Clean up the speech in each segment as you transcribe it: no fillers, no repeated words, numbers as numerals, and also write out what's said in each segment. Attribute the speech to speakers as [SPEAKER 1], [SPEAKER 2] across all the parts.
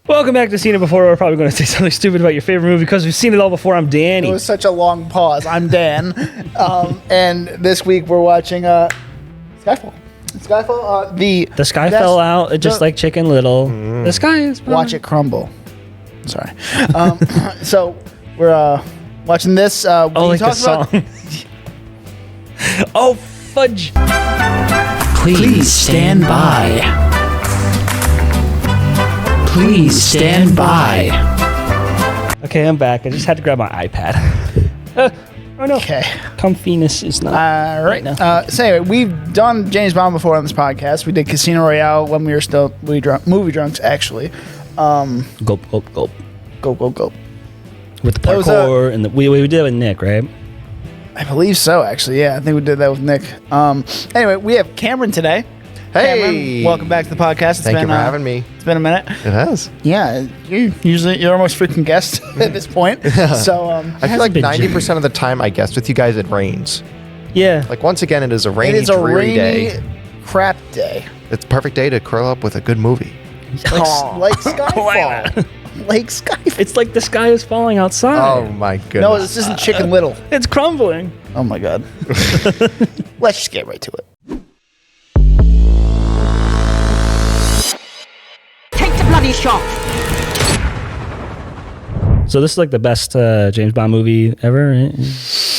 [SPEAKER 1] Welcome back to Seen It Before. We're probably going to say something stupid about your favorite movie because we've seen it all before. I'm Danny.
[SPEAKER 2] It was such a long pause. I'm Dan. And this week we're watching Skyfall. Skyfall. The
[SPEAKER 1] sky fell out just like Chicken Little. The sky is...
[SPEAKER 2] Watch it crumble. Sorry. So we're watching this.
[SPEAKER 1] like the song. Oh, fudge.
[SPEAKER 3] Please stand by. Please stand by.
[SPEAKER 1] Okay, I'm back. I just had to grab my iPad. Oh no.
[SPEAKER 2] Okay.
[SPEAKER 1] Comfiness is not.
[SPEAKER 2] All right. So anyway, we've done James Bond before on this podcast. We did Casino Royale when we were still movie drunks, actually.
[SPEAKER 1] Gulp, gulp, gulp.
[SPEAKER 2] Go, go, go.
[SPEAKER 1] With the parkour and we did it with Nick, right?
[SPEAKER 2] I believe so, actually. Yeah, I think we did that with Nick. Anyway, we have Cameron today.
[SPEAKER 4] Hey,
[SPEAKER 2] Cameron, welcome back to the podcast.
[SPEAKER 4] Thank you for having me.
[SPEAKER 2] It's been a minute.
[SPEAKER 4] It has.
[SPEAKER 2] Yeah, you're our most frequent guest at this point. So
[SPEAKER 4] I feel like 90% of the time I guest with you guys, it rains.
[SPEAKER 1] Yeah.
[SPEAKER 4] Like once again, it is a rainy,
[SPEAKER 2] it is a
[SPEAKER 4] dreary day.
[SPEAKER 2] Crap day.
[SPEAKER 4] It's a perfect day to curl up with a good movie.
[SPEAKER 2] Like Skyfall. Like Skyfall.
[SPEAKER 1] It's like the sky is falling outside.
[SPEAKER 4] Oh my goodness.
[SPEAKER 2] No, this isn't Chicken Little.
[SPEAKER 1] It's crumbling.
[SPEAKER 2] Oh my god. Let's just get right to it.
[SPEAKER 5] Take the bloody shot.
[SPEAKER 1] So this is like the best James Bond movie ever, right?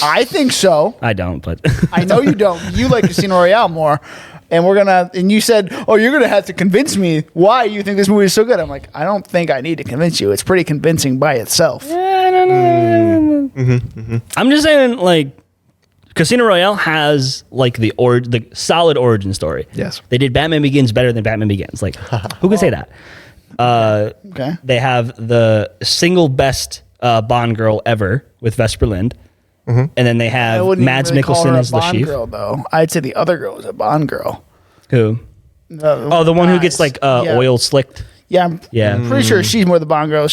[SPEAKER 2] I think so.
[SPEAKER 1] I don't, but
[SPEAKER 2] I know you don't. You like Casino Royale more. And you said, oh, you're going to have to convince me why you think this movie is so good. I'm like, I don't think I need to convince you. It's pretty convincing by itself.
[SPEAKER 1] I'm just saying, like, Casino Royale has like the solid origin story.
[SPEAKER 4] Yes.
[SPEAKER 1] They did Batman Begins better than Batman Begins. Like, who can say that?
[SPEAKER 2] Okay.
[SPEAKER 1] They have the single best Bond girl ever with Vesper Lind. And then they have Mads Mikkelsen as the chief.
[SPEAKER 2] Girl, though. I'd say the other girl was a Bond girl.
[SPEAKER 1] Who? The one who gets like oil slicked.
[SPEAKER 2] Yeah, I'm pretty sure she's more the Bond girl.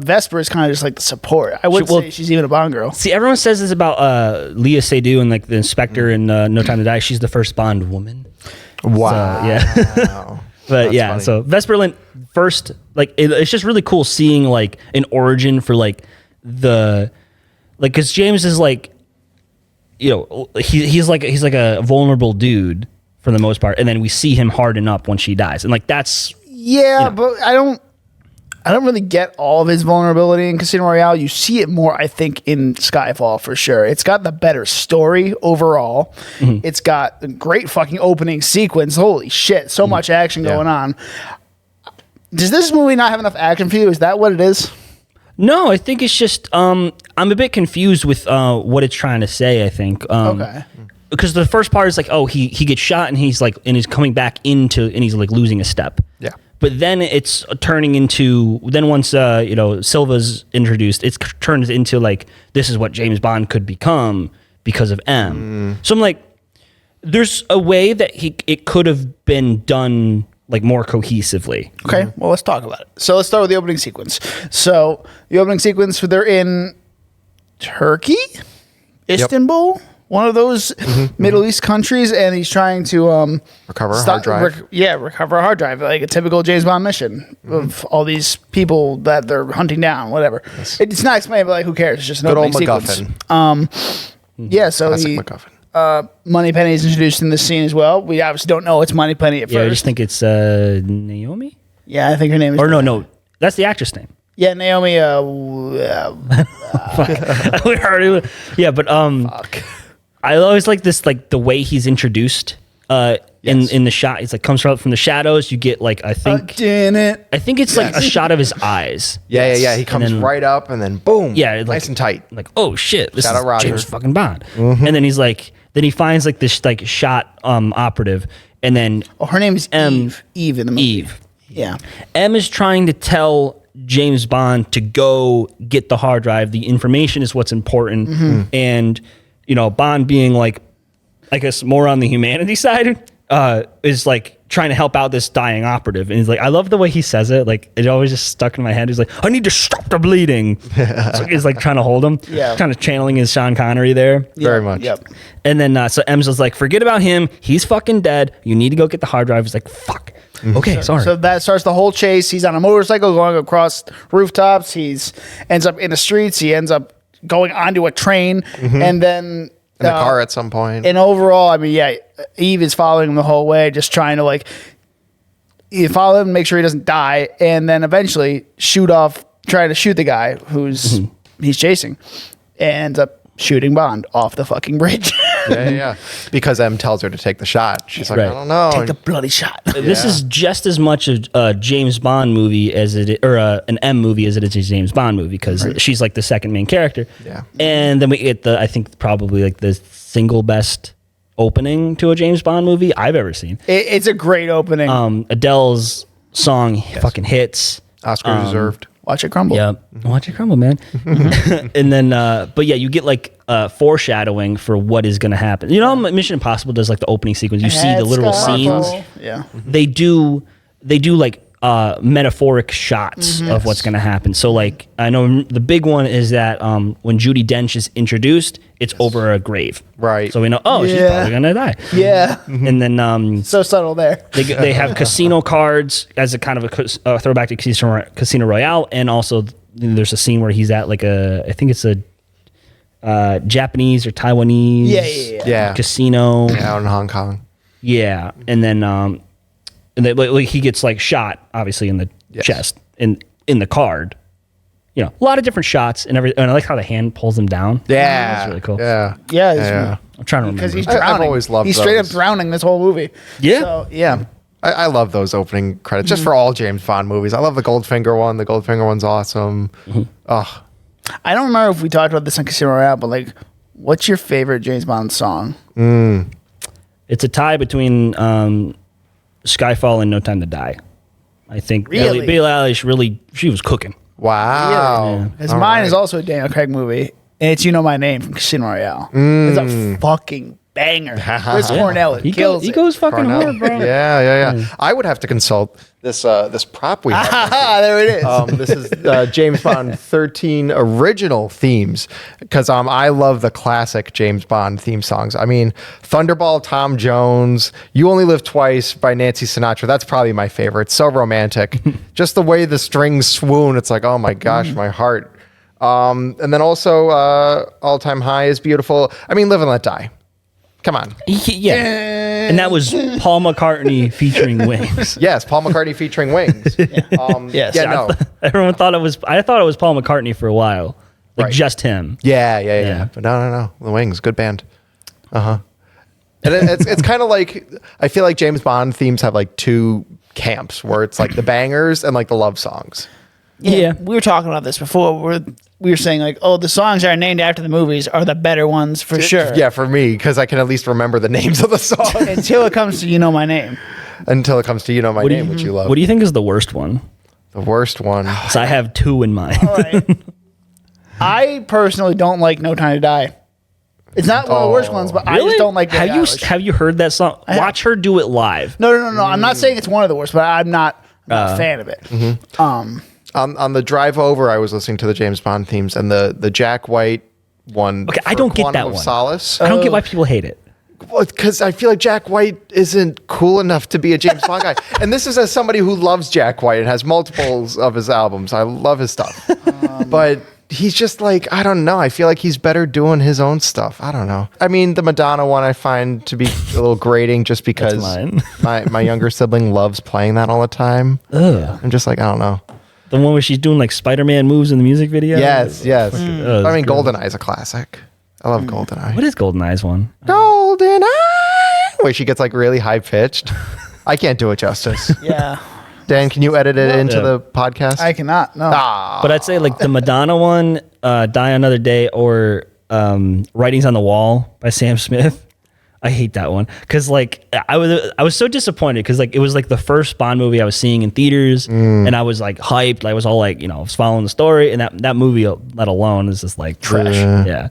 [SPEAKER 2] Vesper is kind of just like the support. I would say she's even a Bond girl.
[SPEAKER 1] See, everyone says this about Leah Seydoux and like the inspector in No Time to Die. She's the first Bond woman.
[SPEAKER 4] Wow.
[SPEAKER 1] So, yeah. But yeah, funny. So Vesper Lind first, like it's just really cool seeing like an origin for like because James is like, you know, he's like a vulnerable dude for the most part, and then we see him harden up when she dies, and like that's
[SPEAKER 2] but I don't really get all of his vulnerability in Casino Royale. You see it more, I think, in Skyfall for sure. It's got the better story overall. It's got a great fucking opening sequence. Holy shit, so much action going on. Does this movie not have enough action for you? Is that what it is?
[SPEAKER 1] No, I think it's just I'm a bit confused with what it's trying to say. I think
[SPEAKER 2] okay,
[SPEAKER 1] because the first part is like, oh, he gets shot and he's coming back into and he's like losing a step.
[SPEAKER 4] Yeah.
[SPEAKER 1] But then it's turning into once Silva's introduced, it's turned into like this is what James Bond could become because of M. So I'm like, there's a way that it could have been done like more cohesively.
[SPEAKER 2] Okay, well, let's talk about it. So let's start with the opening sequence. So the opening sequence, they're in Turkey, Istanbul, one of those Middle East countries, and he's trying to
[SPEAKER 4] recover a hard drive.
[SPEAKER 2] Recover a hard drive, like a typical James Bond mission of all these people that they're hunting down, whatever. Yes. It's not explained, but like, who cares? It's just an opening sequence. Yeah, so
[SPEAKER 4] Classic MacGuffin.
[SPEAKER 2] Moneypenny's introduced in this scene as well. We obviously don't know it's Moneypenny at first.
[SPEAKER 1] Yeah, I just think it's Naomi.
[SPEAKER 2] Yeah, I think her name is.
[SPEAKER 1] Or no, that's the actress name.
[SPEAKER 2] Yeah, Naomi.
[SPEAKER 1] Fuck. Yeah, but I always like this, like the way he's introduced in the shot. It's like comes out from the shadows. You get like I think it's like a shot of his eyes.
[SPEAKER 4] Yeah. He comes right up and then boom.
[SPEAKER 1] Yeah, like,
[SPEAKER 4] nice and tight.
[SPEAKER 1] Like, oh shit, this
[SPEAKER 4] Shout
[SPEAKER 1] is
[SPEAKER 4] out Roger.
[SPEAKER 1] James fucking Bond. And then he's like, then he finds like this like shot operative, and then
[SPEAKER 2] her name is Eve. Eve in the movie.
[SPEAKER 1] Eve.
[SPEAKER 2] Yeah.
[SPEAKER 1] M is trying to tell James Bond to go get the hard drive. The information is what's important, and Bond being like, I guess more on the humanity side, is like trying to help out this dying operative. And he's like, I love the way he says it. Like it always just stuck in my head. He's like, I need to stop the bleeding. So he's like trying to hold him.
[SPEAKER 2] Yeah.
[SPEAKER 1] Kind of channeling his Sean Connery there.
[SPEAKER 4] Very much.
[SPEAKER 2] Yep.
[SPEAKER 1] And then so M's was like, forget about him. He's fucking dead. You need to go get the hard drive. He's like, fuck. Okay, sorry.
[SPEAKER 2] So that starts the whole chase. He's on a motorcycle going across rooftops. Ends up in the streets. He ends up going onto a train, and then
[SPEAKER 4] In a car at some point.
[SPEAKER 2] And overall, I mean, yeah, Eve is following him the whole way, just trying to like you follow him, make sure he doesn't die, and then eventually trying to shoot the guy who's he's chasing, and ends up shooting Bond off the fucking bridge.
[SPEAKER 4] yeah. Because M tells her to take the shot. She's like,
[SPEAKER 1] Right.
[SPEAKER 4] I don't know.
[SPEAKER 2] Take the bloody shot.
[SPEAKER 1] This is just as much a James Bond movie as an M movie as it is a James Bond movie because she's like the second main character.
[SPEAKER 4] Yeah.
[SPEAKER 1] And then we get I think probably like the single best opening to a James Bond movie I've ever seen.
[SPEAKER 2] It's a great opening.
[SPEAKER 1] Adele's song fucking hits.
[SPEAKER 4] Oscar deserved.
[SPEAKER 2] Watch it crumble.
[SPEAKER 1] Yeah, watch it crumble, man. And then, but yeah, you get like foreshadowing for what is going to happen. You know, Mission Impossible does like the opening sequence. You see the literal scenes.
[SPEAKER 2] Yeah.
[SPEAKER 1] They do like metaphoric shots of what's going to happen. So like, I know the big one is that when Judi Dench is introduced, it's over a grave.
[SPEAKER 4] Right.
[SPEAKER 1] So we know, she's probably going to die.
[SPEAKER 2] Yeah.
[SPEAKER 1] And then
[SPEAKER 2] So subtle there.
[SPEAKER 1] they have casino cards as a kind of a throwback to Casino Royale, and also there's a scene where he's at like I think it's a Japanese or Taiwanese
[SPEAKER 4] Yeah.
[SPEAKER 1] casino.
[SPEAKER 4] Out in Hong Kong.
[SPEAKER 1] Yeah, and then like he gets like shot obviously in the chest in the card. You know, a lot of different shots and everything. And I like how the hand pulls him down.
[SPEAKER 4] Yeah.
[SPEAKER 1] That's really cool.
[SPEAKER 4] Yeah.
[SPEAKER 2] Yeah.
[SPEAKER 1] I'm trying to remember.
[SPEAKER 2] Because he's
[SPEAKER 4] I've
[SPEAKER 2] drowning.
[SPEAKER 4] always loved
[SPEAKER 2] He's straight up
[SPEAKER 4] those.
[SPEAKER 2] drowning this whole movie.
[SPEAKER 1] Yeah.
[SPEAKER 2] So, yeah.
[SPEAKER 4] I love those opening credits just for all James Bond movies. I love the Goldfinger one. The Goldfinger one's awesome. Oh,
[SPEAKER 2] I don't remember if we talked about this on Casino Royale, but like, what's your favorite James Bond song?
[SPEAKER 1] It's a tie between Skyfall and No Time to Die. I think
[SPEAKER 2] Really?
[SPEAKER 1] Billie Eilish she was cooking.
[SPEAKER 4] wow.
[SPEAKER 2] Because
[SPEAKER 4] All
[SPEAKER 2] mine
[SPEAKER 4] right.
[SPEAKER 2] is also a Daniel Craig movie, and it's You Know My Name from Casino Royale. It's a fucking banger. Chris Cornell kills
[SPEAKER 1] He
[SPEAKER 2] it.
[SPEAKER 1] goes fucking
[SPEAKER 4] Cornell.
[SPEAKER 1] hard, bro.
[SPEAKER 4] Yeah. I would have to consult this prop we have.
[SPEAKER 2] Ah, there it is.
[SPEAKER 4] This is James Bond 13 original themes because I love the classic James Bond theme songs. I mean, Thunderball, Tom Jones, You Only Live Twice by Nancy Sinatra. That's probably my favorite. It's so romantic. Just the way the strings swoon. It's like, oh my gosh, my heart. And then also All Time High is beautiful. I mean, Live and Let Die. Come on.
[SPEAKER 1] Yeah. And that was Paul McCartney featuring Wings.
[SPEAKER 4] Yes, Paul McCartney featuring Wings.
[SPEAKER 2] Yes.
[SPEAKER 4] Yeah, no.
[SPEAKER 1] Everyone thought I thought it was Paul McCartney for a while. Like
[SPEAKER 4] Right.
[SPEAKER 1] just him.
[SPEAKER 4] Yeah. But no. The Wings, good band. And it's kind of like, I feel like James Bond themes have like two camps where it's like the bangers and like the love songs.
[SPEAKER 1] Yeah.
[SPEAKER 2] We were talking about this before. We were saying like, the songs that are named after the movies are the better ones for sure.
[SPEAKER 4] Yeah, for me, because I can at least remember the names of the songs
[SPEAKER 2] Until it comes to You Know My Name.
[SPEAKER 4] until it comes to You Know My
[SPEAKER 1] What do
[SPEAKER 4] Name,
[SPEAKER 1] you-
[SPEAKER 4] which you love.
[SPEAKER 1] What do you think is the worst one?
[SPEAKER 4] The worst one.
[SPEAKER 1] So I have two in mind.
[SPEAKER 2] All right. I personally don't like No Time to Die. It's not one of the worst ones, but I just don't like Billie Eilish.
[SPEAKER 1] Have you heard that song?
[SPEAKER 2] have.
[SPEAKER 1] Watch her do it live.
[SPEAKER 2] No. I'm not saying it's one of the worst, but I'm not a fan of it.
[SPEAKER 4] On the drive over, I was listening to the James Bond themes and the Jack White one.
[SPEAKER 1] Okay, I
[SPEAKER 4] for
[SPEAKER 1] don't get
[SPEAKER 4] Quantum
[SPEAKER 1] that
[SPEAKER 4] of
[SPEAKER 1] one.
[SPEAKER 4] Solace.
[SPEAKER 1] I don't get why people hate it.
[SPEAKER 4] Because I feel like Jack White isn't cool enough to be a James Bond guy. And this is as somebody who loves Jack White and has multiples of his albums. I love his stuff. But he's just like, I don't know. I feel like he's better doing his own stuff. I don't know. I mean, the Madonna one I find to be a little grating just because
[SPEAKER 1] mine.
[SPEAKER 4] my younger sibling loves playing that all the time.
[SPEAKER 1] Ugh.
[SPEAKER 4] I'm just like, I don't know.
[SPEAKER 1] The one where she's doing like Spider-Man moves in the music video?
[SPEAKER 4] Yes.
[SPEAKER 1] Oh,
[SPEAKER 4] I mean,
[SPEAKER 1] it's good.
[SPEAKER 4] GoldenEye's a classic. I love GoldenEye.
[SPEAKER 1] What is GoldenEye's one?
[SPEAKER 4] GoldenEye? Where she gets like really high pitched. I can't do it justice.
[SPEAKER 2] Yeah.
[SPEAKER 4] Dan, can you edit it into
[SPEAKER 1] Yeah.
[SPEAKER 4] the podcast?
[SPEAKER 2] I cannot. No.
[SPEAKER 1] But I'd say like the Madonna one, Die Another Day, or Writings on the Wall by Sam Smith. I hate that one because like I was so disappointed because like it was like the first Bond movie I was seeing in theaters and I was like hyped. I was all like, I was following the story, and that movie, let alone, is just like trash. Yeah.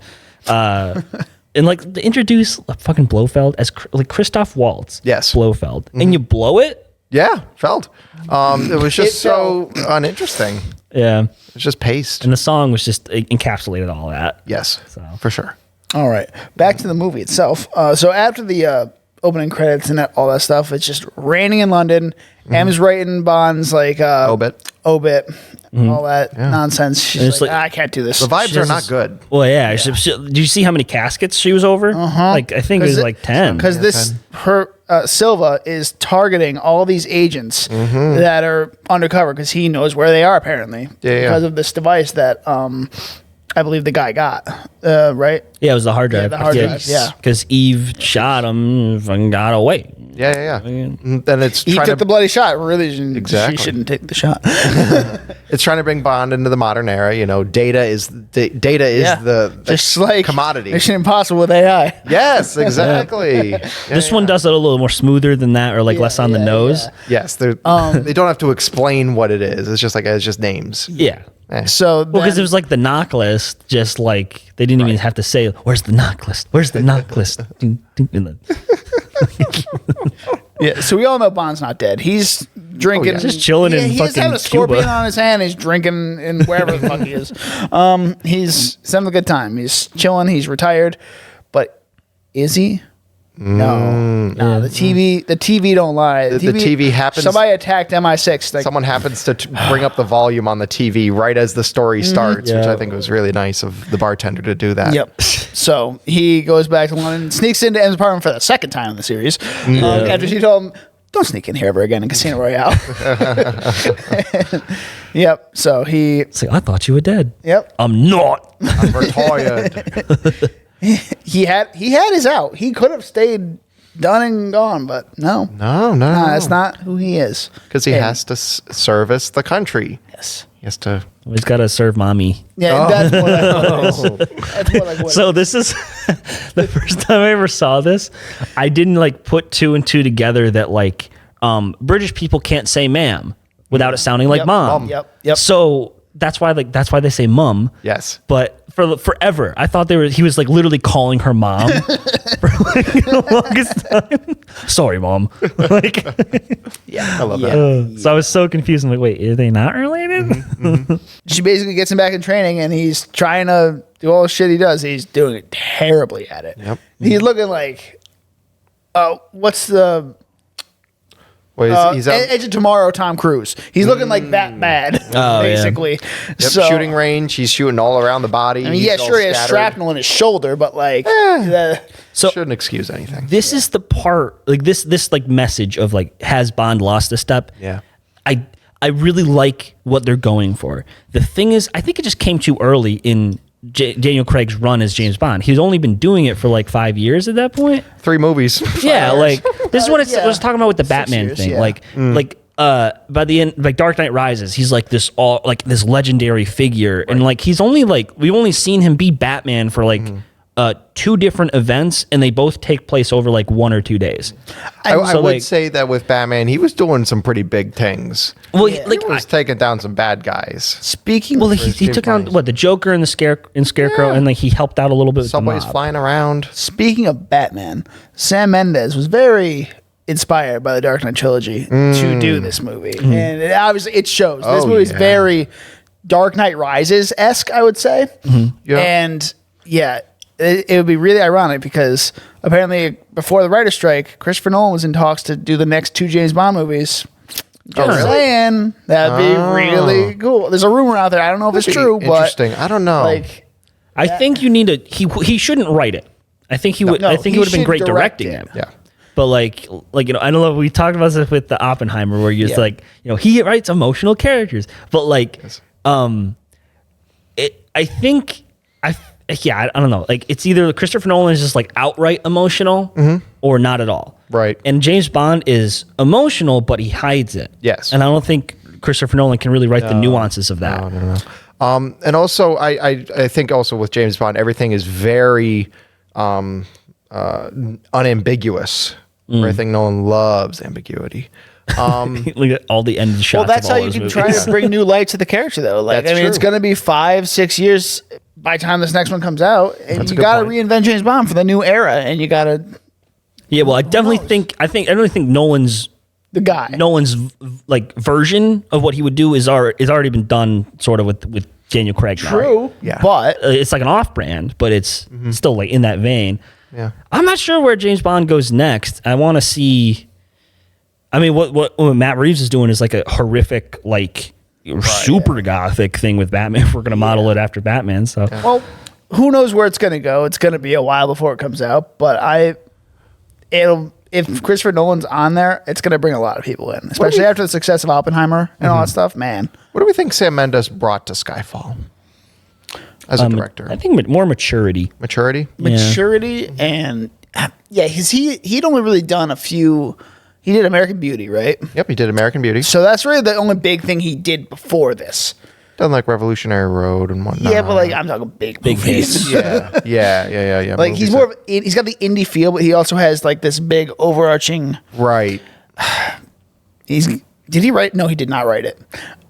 [SPEAKER 1] And like to introduce fucking Blofeld as like Christoph Waltz.
[SPEAKER 4] Yes.
[SPEAKER 1] Blofeld, and you blow it.
[SPEAKER 4] Yeah, felt. It was just
[SPEAKER 2] It
[SPEAKER 4] so uninteresting.
[SPEAKER 1] Yeah.
[SPEAKER 4] It's just paste.
[SPEAKER 1] And the song was just encapsulated all that.
[SPEAKER 4] Yes,
[SPEAKER 1] So.
[SPEAKER 4] for sure.
[SPEAKER 2] All right. Back to the movie itself. So after the opening credits and all that stuff. It's just raining in London. M's writing Bond's like obit, all that nonsense. She's
[SPEAKER 1] it's
[SPEAKER 2] like,
[SPEAKER 1] like-
[SPEAKER 2] I can't do this.
[SPEAKER 4] The vibes are not good.
[SPEAKER 1] Well, yeah. Did you see how many caskets she was over? Like I think it was like 10.
[SPEAKER 2] Because her Silva is targeting all these agents that are undercover because he knows where they are apparently because of this device that I believe the guy got, right?
[SPEAKER 1] Yeah, it was the hard drive.
[SPEAKER 2] the hard drive, yeah.
[SPEAKER 1] Because Eve shot him and got away.
[SPEAKER 4] Yeah. Then it's
[SPEAKER 2] He
[SPEAKER 4] trying
[SPEAKER 2] took
[SPEAKER 4] to
[SPEAKER 2] the bloody shot. Really,
[SPEAKER 4] Exactly.
[SPEAKER 2] she shouldn't take the shot.
[SPEAKER 4] it's trying to bring Bond into the modern era. You know, data is the
[SPEAKER 2] just like
[SPEAKER 4] commodity.
[SPEAKER 2] Mission Impossible with AI.
[SPEAKER 4] Yes, exactly.
[SPEAKER 1] This one does it a little more smoother than that, or like less on the nose.
[SPEAKER 4] Yes, they don't have to explain what it is. It's just names.
[SPEAKER 1] Yeah.
[SPEAKER 2] So
[SPEAKER 1] Well, because
[SPEAKER 2] then-
[SPEAKER 1] it was like the knock list, just like they didn't even have to say, "Where's the knock list? Where's the knock list?" Ding, ding, and then-
[SPEAKER 2] yeah, so we all know Bond's not dead. He's drinking,
[SPEAKER 1] Just chilling in
[SPEAKER 2] He's
[SPEAKER 1] fucking
[SPEAKER 2] having a scorpion
[SPEAKER 1] Cuba.
[SPEAKER 2] on his hand. He's drinking in wherever the fuck he is. He's having a good time. He's chilling. He's retired, but is he? No. The TV don't lie.
[SPEAKER 4] The TV happens-
[SPEAKER 2] Somebody attacked MI6. Like,
[SPEAKER 4] Someone happens to bring up the volume on the TV right as the story starts, which I think was really nice of the bartender to do that.
[SPEAKER 2] Yep. So he goes back to London, sneaks into M's apartment for the second time in the series. After she told him, "Don't sneak in here ever again in Casino Royale." Yep. So he.
[SPEAKER 1] It's like I thought you were dead.
[SPEAKER 2] Yep.
[SPEAKER 1] I'm not.
[SPEAKER 4] I'm retired.
[SPEAKER 2] He had his out. He could have stayed done and gone, but no.
[SPEAKER 4] No.
[SPEAKER 2] That's not who he is.
[SPEAKER 4] Because he has to service the country.
[SPEAKER 2] Yes.
[SPEAKER 4] He has to.
[SPEAKER 1] He's got to serve mommy.
[SPEAKER 2] Yeah, that's what I thought it is. That's what I would.
[SPEAKER 1] So this is the first time I ever saw this. I didn't like put two and two together that like British people can't say ma'am without it sounding like
[SPEAKER 2] Yep.
[SPEAKER 1] mom.
[SPEAKER 2] Yep.
[SPEAKER 1] So that's why they say mum.
[SPEAKER 4] Yes.
[SPEAKER 1] But for forever, I thought he was like literally calling her mom for like the longest time. Sorry, mom. Like,
[SPEAKER 4] I love that.
[SPEAKER 1] so I was so confused. I'm like, wait, are they not related?
[SPEAKER 2] She basically gets him back in training, and he's trying to do all the shit he does. He's doing it terribly at it.
[SPEAKER 4] Yep.
[SPEAKER 2] He's looking like, what's the
[SPEAKER 4] Well, he's out
[SPEAKER 2] Edge of Tomorrow? Tom Cruise. He's looking like that bad,
[SPEAKER 1] Oh, yeah.
[SPEAKER 2] basically. So,
[SPEAKER 4] shooting range. He's shooting all around the body.
[SPEAKER 2] I mean,
[SPEAKER 4] He's
[SPEAKER 2] yeah,
[SPEAKER 4] all
[SPEAKER 2] sure, he has
[SPEAKER 4] scattered.
[SPEAKER 2] shrapnel in his shoulder, but like,
[SPEAKER 1] So
[SPEAKER 4] Shouldn't excuse anything.
[SPEAKER 1] this is the part, like this like message of like, has Bond lost a step?
[SPEAKER 4] Yeah.
[SPEAKER 1] I really like what they're going for. The thing is, I think it just came too early in Daniel Craig's run as James Bond. He's only been doing it for like 5 years at that point.
[SPEAKER 4] 3 movies.
[SPEAKER 1] Yeah, like this is what I was
[SPEAKER 2] Yeah.
[SPEAKER 1] talking about with the
[SPEAKER 2] 6
[SPEAKER 1] Batman
[SPEAKER 2] years,
[SPEAKER 1] thing.
[SPEAKER 2] yeah.
[SPEAKER 1] Like by the end, like Dark Knight Rises, he's like this legendary figure, and like he's only like we've only seen him be Batman for like 2 different events, and they both take place over like 1 or 2 days.
[SPEAKER 4] I would
[SPEAKER 1] like-
[SPEAKER 4] say that with Batman, he was doing some pretty big things.
[SPEAKER 1] Well,
[SPEAKER 2] Yeah.
[SPEAKER 1] like
[SPEAKER 4] He was taking down some bad guys.
[SPEAKER 2] speaking.
[SPEAKER 1] well,
[SPEAKER 2] of
[SPEAKER 1] he
[SPEAKER 4] James
[SPEAKER 1] took down
[SPEAKER 4] Bond.
[SPEAKER 1] the Joker and the Scarecrow, and like he helped out a little bit with
[SPEAKER 4] Subways
[SPEAKER 1] the mob.
[SPEAKER 4] flying around.
[SPEAKER 2] Speaking of Batman, Sam Mendes was very inspired by the Dark Knight trilogy to do this movie, and it shows. This
[SPEAKER 4] Oh,
[SPEAKER 2] movie's
[SPEAKER 4] yeah.
[SPEAKER 2] very Dark Knight Rises esque, I would say.
[SPEAKER 4] Yeah.
[SPEAKER 2] And yeah, it would be really ironic because apparently before the writer's strike, Christopher Nolan was in talks to do the next 2 James Bond movies. Just
[SPEAKER 4] really?
[SPEAKER 2] saying, that'd be really cool. There's a rumor out there. I don't know if it's true, but
[SPEAKER 4] Interesting. I don't know.
[SPEAKER 2] like,
[SPEAKER 1] I think you need he shouldn't write it. I think he would.
[SPEAKER 2] No,
[SPEAKER 1] I think
[SPEAKER 2] he
[SPEAKER 1] he would have been
[SPEAKER 2] should
[SPEAKER 1] great
[SPEAKER 2] direct
[SPEAKER 1] directing
[SPEAKER 2] it.
[SPEAKER 1] it.
[SPEAKER 4] yeah.
[SPEAKER 1] But like I don't know. We talked about this with the Oppenheimer, where you're just
[SPEAKER 2] Yeah.
[SPEAKER 1] like, he writes emotional characters, but like, I think I don't know. Like it's either Christopher Nolan is just like outright emotional or not at all.
[SPEAKER 4] Right.
[SPEAKER 1] And James Bond is emotional, but he hides it.
[SPEAKER 4] Yes.
[SPEAKER 1] And I don't think Christopher Nolan can really write the nuances of that.
[SPEAKER 4] No. And also, I think also with James Bond, everything is very unambiguous. I think Nolan loves ambiguity.
[SPEAKER 1] Look at all the end shots.
[SPEAKER 2] well, that's
[SPEAKER 1] of
[SPEAKER 2] how
[SPEAKER 1] all
[SPEAKER 2] you
[SPEAKER 1] his
[SPEAKER 2] can
[SPEAKER 1] movies.
[SPEAKER 2] try to bring new light to the character, though. Like,
[SPEAKER 4] That's
[SPEAKER 2] I mean, it's
[SPEAKER 4] true.
[SPEAKER 2] going to be 5-6 years by the time this next one comes out, and
[SPEAKER 4] That's a
[SPEAKER 2] you
[SPEAKER 4] good
[SPEAKER 2] got to
[SPEAKER 4] point.
[SPEAKER 2] reinvent James Bond for the new era, and you got to
[SPEAKER 1] Yeah, well, I definitely think Nolan's
[SPEAKER 2] the guy.
[SPEAKER 1] like version of what he would do is already been done sort of with Daniel Craig. now, right?
[SPEAKER 2] True,
[SPEAKER 4] Yeah.
[SPEAKER 2] but
[SPEAKER 1] It's like an off-brand, but it's still like in that vein.
[SPEAKER 4] Yeah.
[SPEAKER 1] I'm not sure where James Bond goes next. I want to see. I mean, what Matt Reeves is doing is like a horrific, like super gothic thing with Batman. If we're gonna model it after Batman, so
[SPEAKER 2] Well, who knows where it's going to go? It's going to be a while before it comes out, but if Christopher Nolan's on there, it's going to bring a lot of people in, especially after the success of Oppenheimer and all that stuff. Man,
[SPEAKER 4] What do we think Sam Mendes brought to Skyfall as a director?
[SPEAKER 1] I think more maturity.
[SPEAKER 4] Maturity?
[SPEAKER 2] maturity and he'd only really done a few. He did American Beauty, right?
[SPEAKER 4] Yep, he did American Beauty.
[SPEAKER 2] So that's really the only big thing he did before this.
[SPEAKER 4] Done like Revolutionary Road and whatnot.
[SPEAKER 2] Yeah, but like I'm talking big movies.
[SPEAKER 1] hits.
[SPEAKER 4] Yeah.
[SPEAKER 2] Like he's more of he's got the indie feel, but he also has like this big overarching.
[SPEAKER 4] Right.
[SPEAKER 2] Did he write? No, he did not write it.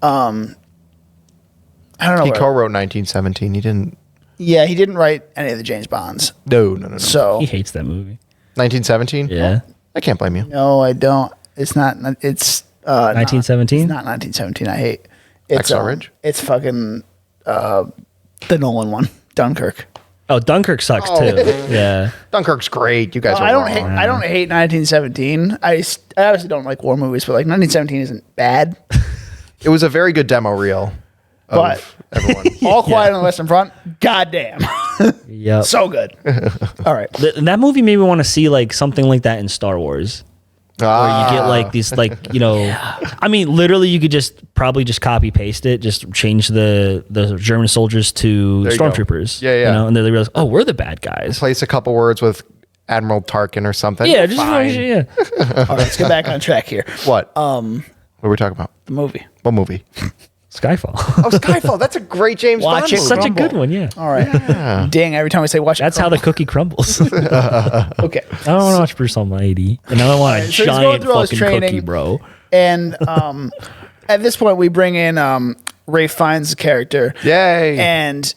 [SPEAKER 2] I don't know.
[SPEAKER 4] He co-wrote 1917. He didn't.
[SPEAKER 2] Yeah, he didn't write any of the James Bonds.
[SPEAKER 4] No.
[SPEAKER 2] So
[SPEAKER 1] He hates that movie.
[SPEAKER 4] 1917?
[SPEAKER 1] Yeah,
[SPEAKER 4] I can't blame you.
[SPEAKER 2] no, I don't. It's not. It's
[SPEAKER 1] 1917.
[SPEAKER 2] It's not 1917. I hate. It's
[SPEAKER 4] Hacksaw Ridge?
[SPEAKER 2] It's fucking the Nolan one, Dunkirk.
[SPEAKER 1] Oh, Dunkirk sucks too. Yeah,
[SPEAKER 4] Dunkirk's great. You guys are
[SPEAKER 2] I don't
[SPEAKER 4] wrong.
[SPEAKER 2] hate. I don't hate 1917. I obviously don't like war movies, but like 1917 isn't bad.
[SPEAKER 4] It was a very good demo reel of
[SPEAKER 2] But-
[SPEAKER 4] everyone.
[SPEAKER 2] All Quiet on the Western Front. Goddamn,
[SPEAKER 1] yeah.
[SPEAKER 2] so good. All right.
[SPEAKER 1] That movie made me want to see like something like that in Star Wars. Where you get like these like I mean literally you could probably just copy paste it, just change the German soldiers to
[SPEAKER 4] There you go.
[SPEAKER 1] stormtroopers.
[SPEAKER 4] Yeah.
[SPEAKER 1] You know, and then they realize, oh, we're the bad guys.
[SPEAKER 4] Place a couple words with Admiral Tarkin or something.
[SPEAKER 1] Yeah, just
[SPEAKER 4] Fine.
[SPEAKER 1] yeah.
[SPEAKER 2] All right. Let's get back on track here.
[SPEAKER 4] What? What are we talking about?
[SPEAKER 2] The movie.
[SPEAKER 4] What movie?
[SPEAKER 1] Skyfall.
[SPEAKER 4] Oh, Skyfall. That's a great James
[SPEAKER 2] Watch
[SPEAKER 4] Bond
[SPEAKER 2] it.
[SPEAKER 4] movie.
[SPEAKER 1] Such a
[SPEAKER 2] Crumble.
[SPEAKER 1] good one. Yeah.
[SPEAKER 2] All right. Dang. Every time we say watch,
[SPEAKER 1] That's how the cookie crumbles.
[SPEAKER 2] Okay.
[SPEAKER 1] I don't want to watch Bruce Almighty, and I don't want a
[SPEAKER 2] so he's going
[SPEAKER 1] giant
[SPEAKER 2] through all his
[SPEAKER 1] fucking
[SPEAKER 2] training.
[SPEAKER 1] cookie, bro.
[SPEAKER 2] And at this point, we bring in Ray Fiennes' character.
[SPEAKER 4] Yay.
[SPEAKER 2] And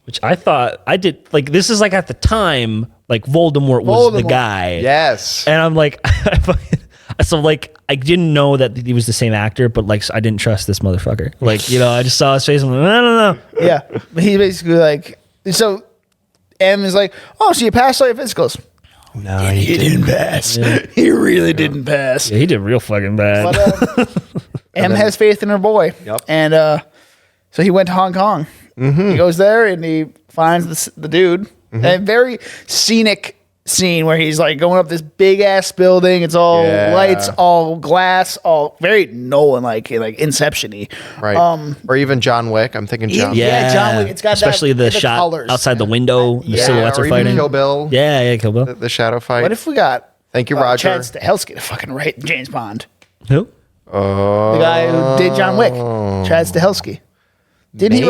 [SPEAKER 1] Which I thought I did like. This is like at the time, like Voldemort was the
[SPEAKER 2] Voldemort.
[SPEAKER 1] guy.
[SPEAKER 4] Yes.
[SPEAKER 1] And I'm like, so like I didn't know that he was the same actor, but like I didn't trust this motherfucker. Like I just saw his face. I'm like, I don't know.
[SPEAKER 2] yeah, but he basically like so. M is like, oh, so you passed all your physicals?
[SPEAKER 4] No,
[SPEAKER 2] He didn't pass. He really didn't pass.
[SPEAKER 1] Yeah, he did real fucking bad.
[SPEAKER 2] But M has faith in her boy.
[SPEAKER 4] Yep.
[SPEAKER 2] And so he went to Hong Kong. He goes there and he finds the dude. A very scenic scene where he's like going up this big ass building. It's all
[SPEAKER 4] Yeah.
[SPEAKER 2] lights, all glass, all very Nolan like Inception-y.
[SPEAKER 4] Right. Or even John Wick. I'm thinking John.
[SPEAKER 2] Yeah, John Wick. It's got
[SPEAKER 1] especially
[SPEAKER 2] that,
[SPEAKER 1] the shot
[SPEAKER 2] colors.
[SPEAKER 1] outside the window. The
[SPEAKER 2] Yeah,
[SPEAKER 1] silhouettes
[SPEAKER 4] or
[SPEAKER 1] are
[SPEAKER 4] even
[SPEAKER 1] fighting.
[SPEAKER 4] Kill Bill.
[SPEAKER 1] Yeah, Kill Bill.
[SPEAKER 4] The shadow fight.
[SPEAKER 2] What if we got
[SPEAKER 4] Thank you, Roger.
[SPEAKER 2] Chad Stahelski to fucking write James Bond?
[SPEAKER 1] Who?
[SPEAKER 2] The guy who did John Wick, Chad Stahelski. Didn't he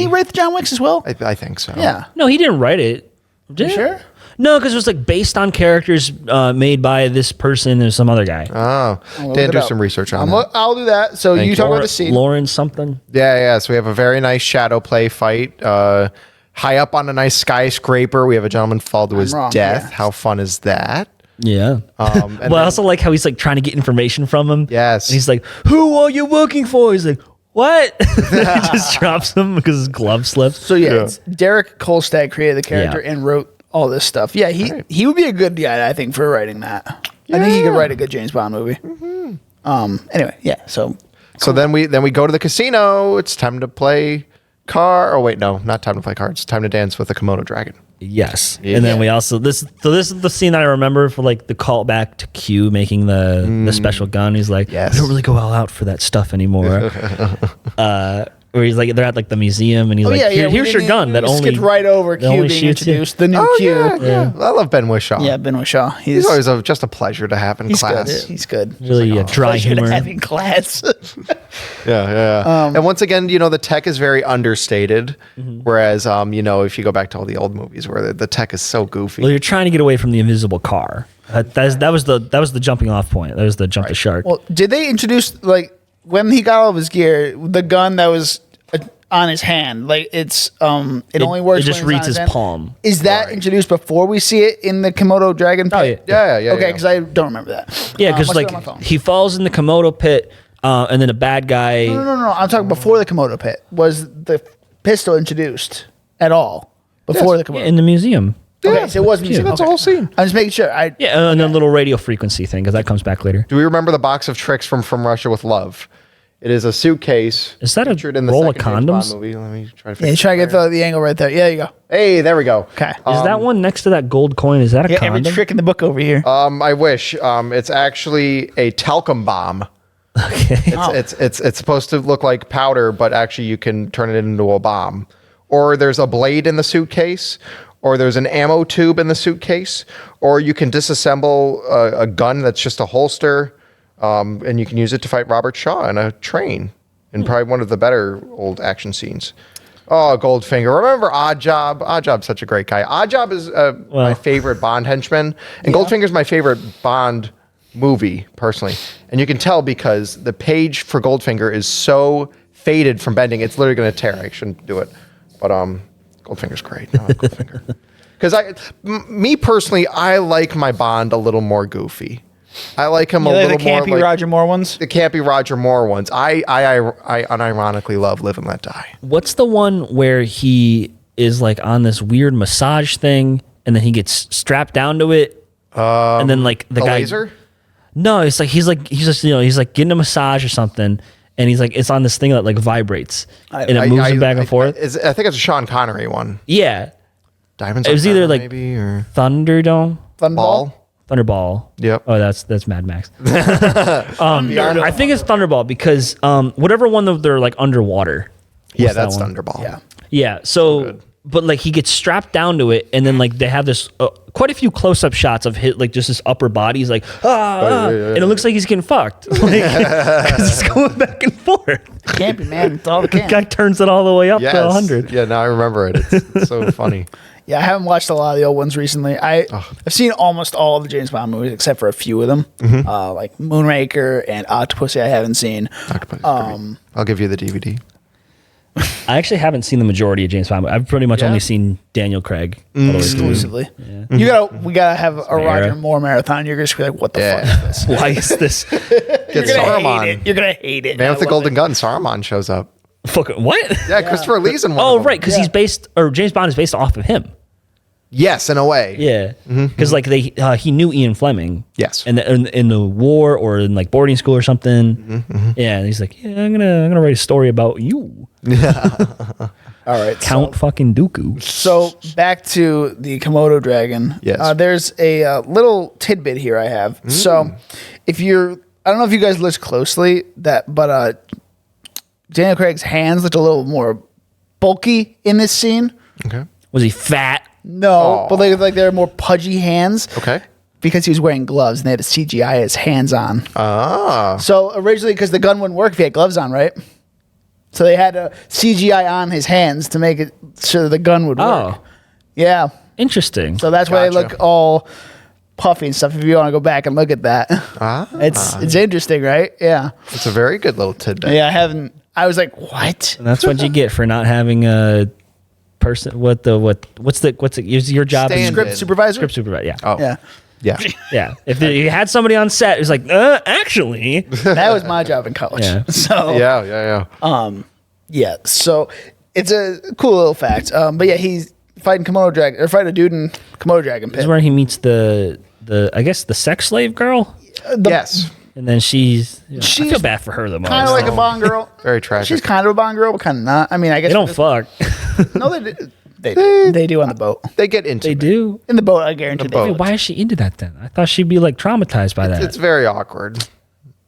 [SPEAKER 2] write the John Wicks as well?
[SPEAKER 4] I think so.
[SPEAKER 2] Yeah.
[SPEAKER 1] No, he didn't write it. Did he?
[SPEAKER 2] Sure?
[SPEAKER 1] No, because it was like based on characters made by this person and some other guy.
[SPEAKER 4] Oh,
[SPEAKER 2] Look
[SPEAKER 4] Dan,
[SPEAKER 2] it
[SPEAKER 4] do
[SPEAKER 2] up.
[SPEAKER 4] some research on that.
[SPEAKER 2] I'll do that. So you talk about the scene.
[SPEAKER 1] Lauren something.
[SPEAKER 4] Yeah. So we have a very nice shadow play fight. High up on a nice skyscraper, we have a gentleman fall to his
[SPEAKER 2] wrong,
[SPEAKER 4] death.
[SPEAKER 2] yeah.
[SPEAKER 4] How fun is that?
[SPEAKER 1] Yeah.
[SPEAKER 4] And
[SPEAKER 1] Well, I also like how he's like trying to get information from him.
[SPEAKER 4] Yes.
[SPEAKER 1] And he's like, "Who are you working for?" He's like, "What?" He just drops him because his glove slips.
[SPEAKER 2] So it's Derek Kolstad created the character
[SPEAKER 1] Yeah.
[SPEAKER 2] and wrote all this stuff. Yeah, he would be a good guy, I think, for writing that. I think he could write a good James Bond movie. Anyway, yeah. So
[SPEAKER 4] then we go to the casino. It's time to play car. Oh wait, no, not time to play cards. It's time to dance with the Komodo dragon.
[SPEAKER 1] Yes. And then we also this is the scene that I remember for like the callback to Q making the special gun. He's like,
[SPEAKER 4] Yes.
[SPEAKER 1] "We don't really go all out for that stuff anymore." Where he's like they're at like the museum and he's like, "Here's your gun that only
[SPEAKER 2] skipped right over
[SPEAKER 1] that
[SPEAKER 2] Q
[SPEAKER 1] only
[SPEAKER 2] being
[SPEAKER 1] shoots you."
[SPEAKER 2] introduced. The new
[SPEAKER 4] Oh
[SPEAKER 2] Q.
[SPEAKER 4] yeah. I love Ben Whishaw.
[SPEAKER 2] Yeah, Benoit Shaw.
[SPEAKER 4] He's always just a pleasure to have in
[SPEAKER 2] he's
[SPEAKER 4] class.
[SPEAKER 2] good. He's good.
[SPEAKER 1] Really dry
[SPEAKER 2] Pleasure to
[SPEAKER 1] humor.
[SPEAKER 2] have in class.
[SPEAKER 4] Yeah. And once again, the tech is very understated. Whereas, if you go back to all the old movies where the tech is so goofy.
[SPEAKER 1] Well, you're trying to get away from the invisible car. That was the jumping off point. That was the jump the shark.
[SPEAKER 2] Well, did they introduce like when he got all of his gear, the gun that was on his hand? Like it only works.
[SPEAKER 1] It just
[SPEAKER 2] when
[SPEAKER 1] reads
[SPEAKER 2] it's on
[SPEAKER 1] his
[SPEAKER 2] hand?
[SPEAKER 1] palm.
[SPEAKER 2] Is that introduced before we see it in the Komodo dragon pit?
[SPEAKER 4] Yeah.
[SPEAKER 2] Okay, because I don't remember that.
[SPEAKER 1] Yeah, because
[SPEAKER 2] Must be on my
[SPEAKER 1] like
[SPEAKER 2] phone.
[SPEAKER 1] he falls in the Komodo pit, and then a bad guy.
[SPEAKER 2] No. I'm talking before the Komodo pit. Was the pistol introduced at all before the Komodo?
[SPEAKER 1] In the museum.
[SPEAKER 2] Okay, so it wasn't.
[SPEAKER 4] Yeah, that's the whole scene.
[SPEAKER 2] I'm just making sure.
[SPEAKER 1] Yeah, and a little radio frequency thing because that comes back later.
[SPEAKER 4] Do we remember the box of tricks from Russia with Love? It is a suitcase.
[SPEAKER 1] Is that a
[SPEAKER 4] featured in the
[SPEAKER 1] roll of
[SPEAKER 4] second James
[SPEAKER 1] condoms?
[SPEAKER 4] Bond movie. Let me try to
[SPEAKER 2] Yeah, you
[SPEAKER 4] fix
[SPEAKER 2] try to
[SPEAKER 4] it
[SPEAKER 2] get the angle right there. Yeah, there you go.
[SPEAKER 4] Hey, there we go.
[SPEAKER 2] Okay.
[SPEAKER 1] Is that one next to that gold coin? Is that a
[SPEAKER 2] Yeah, every
[SPEAKER 1] condom?
[SPEAKER 2] trick in the book over here.
[SPEAKER 4] I wish. It's actually a talcum bomb.
[SPEAKER 1] Okay.
[SPEAKER 4] It's supposed to look like powder, but actually you can turn it into a bomb. Or there's a blade in the suitcase, or there's an ammo tube in the suitcase, or you can disassemble a gun that's just a holster, and you can use it to fight Robert Shaw in a train, in probably one of the better old action scenes. Oh, Goldfinger. Remember Oddjob? Oddjob's such a great guy. Oddjob is my favorite Bond henchman, and Goldfinger's my favorite Bond movie, personally. And you can tell because the page for Goldfinger is so faded from bending, it's literally going to tear. I shouldn't do it. But Goldfinger's great. I love Goldfinger. Because me personally, I like my Bond a little more goofy. I like him a little
[SPEAKER 2] the campy
[SPEAKER 4] more like
[SPEAKER 2] Roger Moore ones.
[SPEAKER 4] the campy Roger Moore ones. I unironically love Live and Let Die.
[SPEAKER 1] What's the one where he is like on this weird massage thing and then he gets strapped down to it? And then like the guy.
[SPEAKER 4] Laser?
[SPEAKER 1] No, it's like he's just he's like getting a massage or something, and he's like it's on this thing that like vibrates and it moves him back and forth.
[SPEAKER 4] I think it's a Sean Connery one.
[SPEAKER 1] Yeah,
[SPEAKER 4] Diamonds.
[SPEAKER 1] it was
[SPEAKER 4] on
[SPEAKER 1] either
[SPEAKER 4] Fire,
[SPEAKER 1] like
[SPEAKER 4] maybe or
[SPEAKER 1] Thunderdome,
[SPEAKER 2] Thunderball.
[SPEAKER 1] Thunderball.
[SPEAKER 4] Yep.
[SPEAKER 1] Oh, that's Mad Max. I think it's Thunderball because whatever one that they're like underwater.
[SPEAKER 4] Yeah,
[SPEAKER 1] What's that
[SPEAKER 4] that's
[SPEAKER 1] one?
[SPEAKER 4] Thunderball.
[SPEAKER 2] Yeah.
[SPEAKER 1] Yeah. So, but like he gets strapped down to it, and then like they have this quite a few close-up shots of his like just his upper body. He's like and it looks like he's getting fucked because he's going back and forth.
[SPEAKER 2] Campy, man. It's all the
[SPEAKER 1] The
[SPEAKER 2] camp.
[SPEAKER 1] guy turns it all the way up
[SPEAKER 4] Yes.
[SPEAKER 1] to 100.
[SPEAKER 4] Yeah, now I remember it. It's so funny.
[SPEAKER 2] Yeah, I haven't watched a lot of the old ones recently. I've seen almost all of the James Bond movies except for a few of them, like Moonraker and Octopussy. I haven't seen.
[SPEAKER 4] I'll give you the DVD.
[SPEAKER 1] I actually haven't seen the majority of James Bond. I've pretty much only seen Daniel Craig all the way through.
[SPEAKER 2] Exclusively. We gotta have a Roger
[SPEAKER 1] era.
[SPEAKER 2] Moore marathon. You're just gonna be like, what the fuck is this?
[SPEAKER 1] Why is this?
[SPEAKER 4] Get
[SPEAKER 2] You're gonna hate
[SPEAKER 4] Saruman.
[SPEAKER 2] it. You're gonna hate it.
[SPEAKER 4] Man
[SPEAKER 2] I
[SPEAKER 4] with the
[SPEAKER 2] love
[SPEAKER 4] Golden
[SPEAKER 2] it.
[SPEAKER 4] Gun, Saruman shows up.
[SPEAKER 1] Fucking what?
[SPEAKER 4] Yeah, Christopher Lee's in one.
[SPEAKER 1] Oh,
[SPEAKER 4] of them.
[SPEAKER 1] right, because he's based, or James Bond is based off of him.
[SPEAKER 4] Yes, in a way.
[SPEAKER 1] Yeah, because like he knew Ian Fleming.
[SPEAKER 4] Yes.
[SPEAKER 1] in the war or in like boarding school or something. Yeah, and he's like, yeah, I'm gonna write a story about you,
[SPEAKER 2] All right.
[SPEAKER 1] Count fucking Dooku.
[SPEAKER 2] So back to the Komodo dragon.
[SPEAKER 4] Yes.
[SPEAKER 2] There's a little tidbit here I have. So if you're, I don't know if you guys looked closely but Daniel Craig's hands looked a little more bulky in this scene.
[SPEAKER 4] Okay.
[SPEAKER 1] Was he fat?
[SPEAKER 2] No, but they're more pudgy hands.
[SPEAKER 4] Okay.
[SPEAKER 2] Because he was wearing gloves and they had to CGI his hands on.
[SPEAKER 4] Ah.
[SPEAKER 2] So originally, because the gun wouldn't work if he had gloves on, right? So they had to CGI on his hands to make it so the gun would work.
[SPEAKER 1] Oh,
[SPEAKER 2] Yeah.
[SPEAKER 1] interesting.
[SPEAKER 2] So that's why they
[SPEAKER 4] Gotcha.
[SPEAKER 2] look all puffy and stuff. If you want to go back and look at that, it's interesting, right? Yeah.
[SPEAKER 4] It's a very good little tidbit.
[SPEAKER 2] Yeah, I was like, what?
[SPEAKER 1] And that's what you get for not having a person. What's is your job?
[SPEAKER 4] Stand-in.
[SPEAKER 2] Script supervisor?
[SPEAKER 1] Script supervisor. Yeah.
[SPEAKER 4] Oh.
[SPEAKER 2] Yeah.
[SPEAKER 4] Yeah.
[SPEAKER 1] Yeah. If you had somebody on set who's like, actually,
[SPEAKER 2] That was my job in college.
[SPEAKER 1] Yeah.
[SPEAKER 2] So
[SPEAKER 4] Yeah.
[SPEAKER 2] yeah, so it's a cool little fact. But yeah, he's fighting Komodo dragon or fighting a dude in Komodo dragon
[SPEAKER 1] this is
[SPEAKER 2] pit.
[SPEAKER 1] where he meets the I guess the sex slave girl,
[SPEAKER 4] Yes.
[SPEAKER 1] and then she's I
[SPEAKER 2] She's
[SPEAKER 1] feel bad for her the most.
[SPEAKER 2] Kind of like a Bond girl.
[SPEAKER 4] Very tragic.
[SPEAKER 2] She's kind of a Bond girl, but kind of not. I mean, I guess
[SPEAKER 1] They don't fuck.
[SPEAKER 2] No, they do on the boat.
[SPEAKER 4] They get into
[SPEAKER 1] They
[SPEAKER 4] it.
[SPEAKER 1] do.
[SPEAKER 2] In the boat, I guarantee.
[SPEAKER 4] boat.
[SPEAKER 2] They
[SPEAKER 1] Wait, why is she into that then? I thought she'd be like traumatized by that.
[SPEAKER 4] It's very awkward.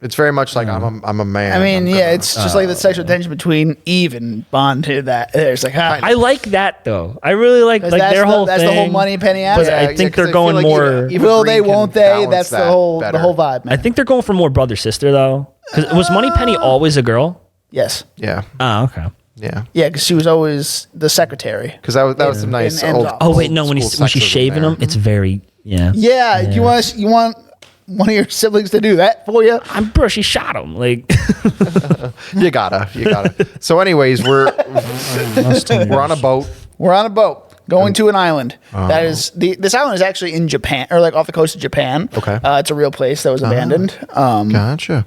[SPEAKER 4] It's very much like I'm a man.
[SPEAKER 2] I mean,
[SPEAKER 4] I'm
[SPEAKER 2] yeah,
[SPEAKER 4] gonna-
[SPEAKER 2] it's just like the sexual tension between Eve and Bond. To that, there's like,
[SPEAKER 1] I like that though. I really like
[SPEAKER 2] that's
[SPEAKER 1] their whole
[SPEAKER 2] that's
[SPEAKER 1] thing.
[SPEAKER 2] the whole money penny
[SPEAKER 1] But
[SPEAKER 2] aspect.
[SPEAKER 1] I
[SPEAKER 4] Yeah,
[SPEAKER 1] think
[SPEAKER 4] 'cause
[SPEAKER 1] they're
[SPEAKER 4] I
[SPEAKER 1] going
[SPEAKER 4] feel like
[SPEAKER 1] more.
[SPEAKER 4] even
[SPEAKER 2] Will
[SPEAKER 4] Green
[SPEAKER 2] they?
[SPEAKER 4] can
[SPEAKER 2] Won't they?
[SPEAKER 4] balance
[SPEAKER 2] That's the
[SPEAKER 4] that
[SPEAKER 2] whole
[SPEAKER 4] better.
[SPEAKER 2] vibe, man.
[SPEAKER 1] I think they're going for more brother sister though. 'Cause was Moneypenny always a girl?
[SPEAKER 2] Yes.
[SPEAKER 4] Yeah.
[SPEAKER 1] Oh, okay.
[SPEAKER 4] Yeah.
[SPEAKER 2] Yeah, because she was always the secretary.
[SPEAKER 4] Because that was some nice
[SPEAKER 2] And
[SPEAKER 4] old.
[SPEAKER 2] off.
[SPEAKER 1] Oh wait, no. When
[SPEAKER 4] school
[SPEAKER 1] she's
[SPEAKER 4] sexism
[SPEAKER 1] shaving
[SPEAKER 4] there.
[SPEAKER 1] him, it's very
[SPEAKER 2] Yeah, you want one of your siblings to do that for you?
[SPEAKER 1] I'm bro. She shot him. Like
[SPEAKER 4] You gotta. So, anyways, we're on a boat.
[SPEAKER 2] We're on a boat going to an island. That is this island is actually in Japan or like off the coast of Japan.
[SPEAKER 4] Okay.
[SPEAKER 2] It's a real place that was abandoned.
[SPEAKER 4] Gotcha.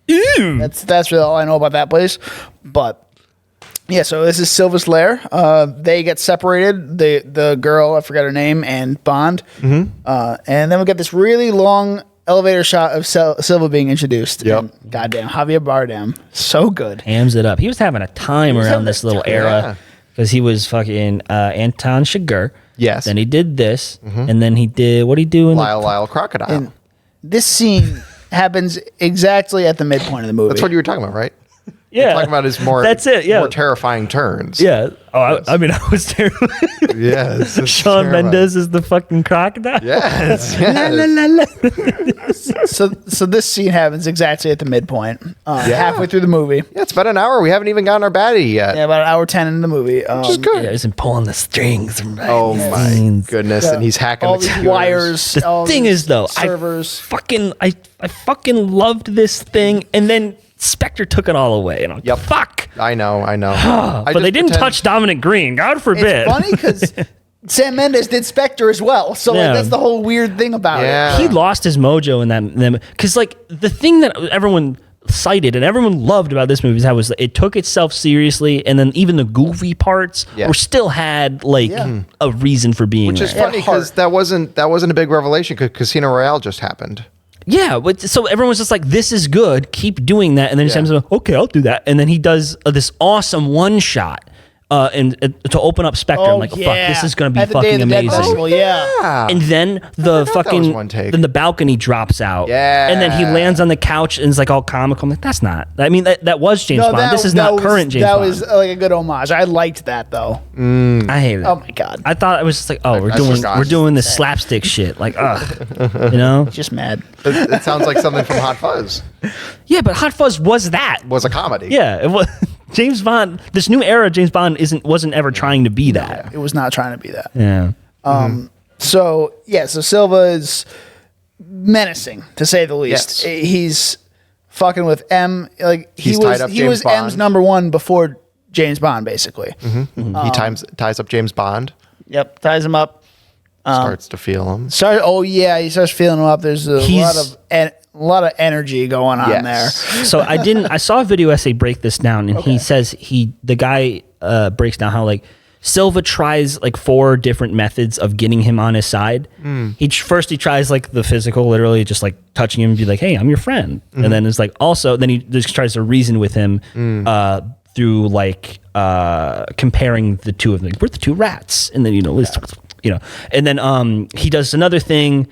[SPEAKER 2] That's really all I know about that place. But Yeah, so this is Silva's lair. They get separated. The girl, I forgot her name, and Bond. And then we get this really long elevator shot of Silva being introduced.
[SPEAKER 4] Yep.
[SPEAKER 2] And goddamn, Javier Bardem, so good.
[SPEAKER 1] Hams it up. He was having a time around this little era because he was fucking Anton Chigurh.
[SPEAKER 4] Yes.
[SPEAKER 1] Then he did this, and then he did what he do in
[SPEAKER 4] Lyle Crocodile.
[SPEAKER 2] And this scene happens exactly at the midpoint of the movie.
[SPEAKER 4] That's what you were talking about, right?
[SPEAKER 1] yeah.
[SPEAKER 4] Talking about his more
[SPEAKER 1] That's it. Yeah.
[SPEAKER 4] more terrifying turns.
[SPEAKER 1] Yeah. Oh, I mean, I was terrible.
[SPEAKER 4] Yes. it's
[SPEAKER 1] Shawn
[SPEAKER 4] terrifying.
[SPEAKER 1] Mendes is the fucking crocodile.
[SPEAKER 4] Yes.
[SPEAKER 1] La, la,
[SPEAKER 4] yes.
[SPEAKER 1] la, la.
[SPEAKER 2] So this scene happens exactly at the midpoint, halfway through the movie.
[SPEAKER 4] Yeah, it's about an hour. We haven't even gotten our baddie yet.
[SPEAKER 2] Yeah, about an hour 10 into the movie.
[SPEAKER 4] Which is good.
[SPEAKER 1] Yeah, he's been pulling the strings.
[SPEAKER 4] Oh my goodness! And he's hacking
[SPEAKER 2] all
[SPEAKER 4] the
[SPEAKER 2] these
[SPEAKER 4] computers.
[SPEAKER 2] wires.
[SPEAKER 1] The
[SPEAKER 2] all
[SPEAKER 1] thing
[SPEAKER 2] these
[SPEAKER 1] is, though,
[SPEAKER 2] servers.
[SPEAKER 1] I fucking loved this thing, and then Spectre took it all away, and I'm like,
[SPEAKER 4] Yep.
[SPEAKER 1] fuck.
[SPEAKER 4] I know.
[SPEAKER 1] But they didn't touch Dominic Green. God forbid.
[SPEAKER 2] It's funny because Sam Mendes did Spectre as well, so
[SPEAKER 1] Yeah.
[SPEAKER 2] like, that's the whole weird thing about
[SPEAKER 4] Yeah.
[SPEAKER 2] it.
[SPEAKER 1] He lost his mojo in that, because like the thing that everyone cited and everyone loved about this movie is how it took itself seriously, and then even the goofy parts
[SPEAKER 4] Yeah.
[SPEAKER 1] were still had like a reason for being
[SPEAKER 4] Which is
[SPEAKER 1] there.
[SPEAKER 4] funny because that wasn't a big revelation because Casino Royale just happened.
[SPEAKER 1] Yeah, but so everyone's just like, this is good, keep doing that, and then Sam's like, okay, I'll do that, and then he does this awesome one shot. And to open up Spectre, I'm like, fuck, this is gonna be
[SPEAKER 2] At the Day
[SPEAKER 1] fucking
[SPEAKER 2] of the Dead
[SPEAKER 1] amazing.
[SPEAKER 2] Festival, yeah.
[SPEAKER 1] And then the
[SPEAKER 4] forgot that was
[SPEAKER 1] fucking
[SPEAKER 4] one take.
[SPEAKER 1] then the balcony drops out.
[SPEAKER 4] Yeah.
[SPEAKER 1] And then he lands on the couch and it's like all comical. I'm like, that's not. I mean, that was James Bond. This is not current James
[SPEAKER 2] That
[SPEAKER 1] Bond.
[SPEAKER 2] was like a good homage. I liked that though.
[SPEAKER 1] I hate it.
[SPEAKER 2] Oh my god,
[SPEAKER 1] I thought it was just like, oh,
[SPEAKER 4] I forgot.
[SPEAKER 1] we're doing this slapstick shit. Like, ugh, you know?
[SPEAKER 2] just mad.
[SPEAKER 4] It sounds like something from Hot Fuzz.
[SPEAKER 1] Yeah, but Hot Fuzz was that.
[SPEAKER 4] Was a comedy.
[SPEAKER 1] Yeah, it was. James Bond. This new era, James Bond wasn't ever trying to be that.
[SPEAKER 2] It was not trying to be that.
[SPEAKER 1] Yeah.
[SPEAKER 2] So Silva is menacing to say the least.
[SPEAKER 4] Yes.
[SPEAKER 2] He's fucking with M. Like
[SPEAKER 4] He's tied up
[SPEAKER 2] he
[SPEAKER 4] James
[SPEAKER 2] was
[SPEAKER 4] Bond.
[SPEAKER 2] M's number one before James Bond, basically.
[SPEAKER 4] He ties up James Bond.
[SPEAKER 2] Yep, ties him up.
[SPEAKER 4] Starts to feel him.
[SPEAKER 2] He starts feeling him up. There's a lot of energy going on there.
[SPEAKER 1] So I saw a video essay break this down, and he says the guy breaks down how like Silva tries like 4 different methods of getting him on his side. He tries like the physical, literally just like touching him and be like, hey, I'm your friend. And then it's like then he just tries to reason with him through like comparing the two of them. We're the two rats. And then, and then he does another thing.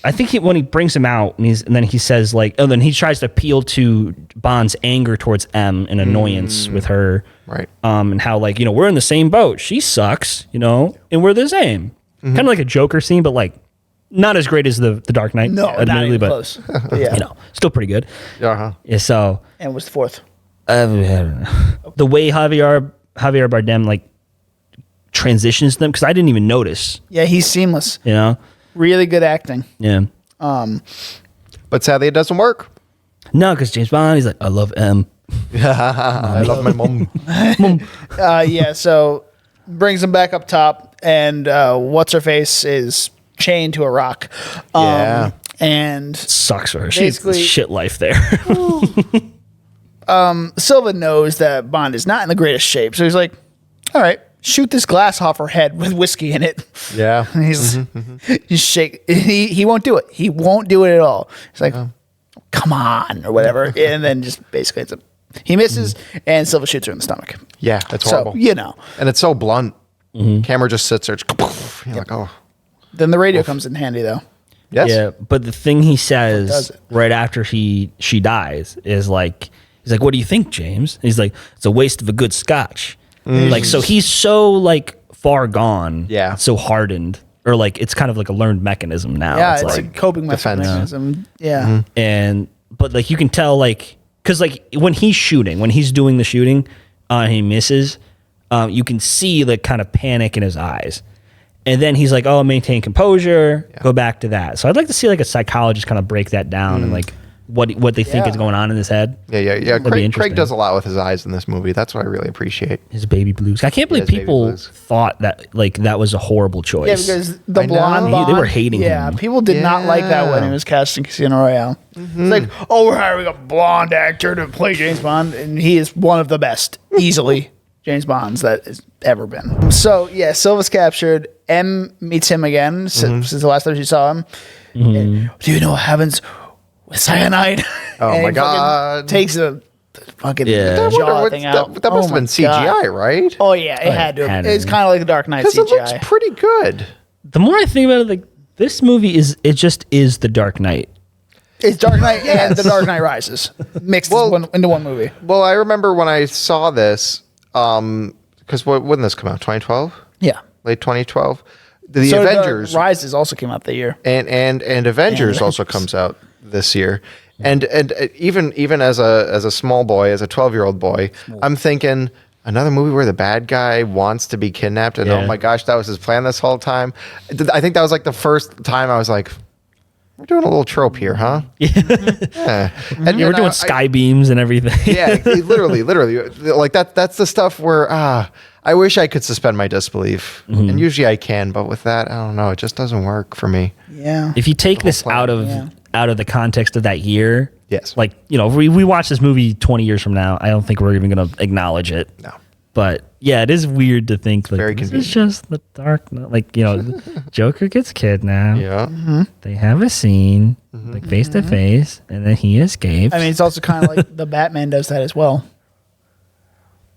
[SPEAKER 1] I think when he brings him out and then he says like, then he tries to appeal to Bond's anger towards M and annoyance with her.
[SPEAKER 4] Right.
[SPEAKER 1] And how like, we're in the same boat. She sucks, and we're the same. Kind of like a Joker scene, but like not as great as the Dark Knight.
[SPEAKER 2] No, not
[SPEAKER 1] admittedly,
[SPEAKER 2] even
[SPEAKER 1] but
[SPEAKER 2] close. Yeah.
[SPEAKER 1] still pretty good.
[SPEAKER 4] Uh-huh.
[SPEAKER 1] Yeah, so
[SPEAKER 2] And was the fourth.
[SPEAKER 1] the way Javier Bardem like transitions them, because I didn't even notice.
[SPEAKER 2] Yeah, he's seamless. Really good acting.
[SPEAKER 1] Yeah.
[SPEAKER 4] But sadly, it doesn't work.
[SPEAKER 1] No, because James Bond, he's like, I love M.
[SPEAKER 4] I love my mom.
[SPEAKER 2] So brings him back up top, and what's her face is chained to a rock.
[SPEAKER 4] Yeah.
[SPEAKER 2] And
[SPEAKER 1] Sucks for her. She's
[SPEAKER 2] Basically-
[SPEAKER 1] shit life there.
[SPEAKER 2] Silva knows that Bond is not in the greatest shape, so he's like, all right, shoot this glass off her head with whiskey in it.
[SPEAKER 4] Yeah.
[SPEAKER 2] And he's he won't do it. He won't do it at all. He's like, come on, or whatever. And then just basically he misses, and Silva shoots her in the stomach.
[SPEAKER 4] Yeah, that's
[SPEAKER 2] So,
[SPEAKER 4] horrible. And it's so blunt. Camera just sits there. You're like, oh.
[SPEAKER 2] Then the radio comes in handy, though.
[SPEAKER 4] Yes.
[SPEAKER 1] Yeah, but the thing he
[SPEAKER 2] does
[SPEAKER 1] says
[SPEAKER 2] it?
[SPEAKER 1] right after she dies is like, he's like, what do you think, James? And he's like, it's a waste of a good scotch. Like, so he's so like far gone.
[SPEAKER 4] Yeah.
[SPEAKER 1] So hardened. Or like, it's kind of like a learned mechanism now.
[SPEAKER 2] Yeah,
[SPEAKER 1] It's
[SPEAKER 2] it's
[SPEAKER 1] like,
[SPEAKER 2] a coping
[SPEAKER 4] defense.
[SPEAKER 2] mechanism. Yeah.
[SPEAKER 1] but like you can tell like, cause like when he's doing the shooting, he misses, you can see the kind of panic in his eyes. And then he's like, oh, maintain composure, go back to that. So I'd like to see like a psychologist kind of break that down and like what they think is going on in his head.
[SPEAKER 4] Yeah.
[SPEAKER 1] Be
[SPEAKER 4] Craig
[SPEAKER 1] interesting.
[SPEAKER 4] does a lot with his eyes in this movie. That's what I really appreciate.
[SPEAKER 1] His baby blues. I can't believe
[SPEAKER 4] his baby
[SPEAKER 1] people
[SPEAKER 4] blues.
[SPEAKER 1] thought that that was a horrible choice.
[SPEAKER 2] Yeah, because the
[SPEAKER 4] I know.
[SPEAKER 2] blonde
[SPEAKER 1] They
[SPEAKER 2] Bond,
[SPEAKER 1] were hating him.
[SPEAKER 2] people did not like that when he was cast in Casino Royale. It's like, oh, we're hiring a blonde actor to play James Bond, and he is one of the best, easily, James Bonds that has ever been. So, yeah, Silva's captured. M meets him again since the last time she saw him. And, do you know what happens with cyanide?
[SPEAKER 4] Oh,
[SPEAKER 2] And
[SPEAKER 4] my
[SPEAKER 2] he fucking
[SPEAKER 4] God.
[SPEAKER 2] Takes the fucking
[SPEAKER 1] Yeah.
[SPEAKER 2] jaw thing out.
[SPEAKER 4] That must have been CGI, right?
[SPEAKER 2] Oh, yeah, it had to.
[SPEAKER 1] had to
[SPEAKER 2] It's
[SPEAKER 1] be.
[SPEAKER 2] kind of like the Dark Knight
[SPEAKER 4] Because
[SPEAKER 2] CGI.
[SPEAKER 4] it looks pretty good.
[SPEAKER 1] The more I think about it, like this movie just is the Dark Knight.
[SPEAKER 2] It's Dark Knight and The Dark Knight Rises mixed into one movie.
[SPEAKER 4] Well, I remember when I saw this, because when did this come out? 2012?
[SPEAKER 2] Yeah.
[SPEAKER 4] Late 2012? The
[SPEAKER 2] So
[SPEAKER 4] Avengers
[SPEAKER 2] Rises also came out that year.
[SPEAKER 4] and Avengers also comes out this year. And even as a small boy, as a 12-year-old boy, I'm thinking another movie where the bad guy wants to be kidnapped, and oh
[SPEAKER 1] Yeah.
[SPEAKER 4] my gosh, that was his plan this whole time. I think that was like the first time I was like, we're doing a little trope here, huh? Yeah. And
[SPEAKER 1] You were doing sky beams and everything.
[SPEAKER 4] Yeah, literally. Like that's the stuff where I wish I could suspend my disbelief, and usually I can, but with that, I don't know. It just doesn't work for me.
[SPEAKER 2] Yeah.
[SPEAKER 1] If you take this
[SPEAKER 4] plan.
[SPEAKER 1] out of the context of that year,
[SPEAKER 4] Yes.
[SPEAKER 1] like if we watch this movie 20 years from now, I don't think we're even going to acknowledge it.
[SPEAKER 4] No.
[SPEAKER 1] But yeah, it is weird to think like
[SPEAKER 4] Very
[SPEAKER 1] this is
[SPEAKER 4] convenient.
[SPEAKER 1] just the Dark Knight. Like Joker gets kidnapped.
[SPEAKER 4] Yeah.
[SPEAKER 1] They have a scene like face to face, and then he escapes.
[SPEAKER 2] I mean, it's also kind of like the Batman does that as well.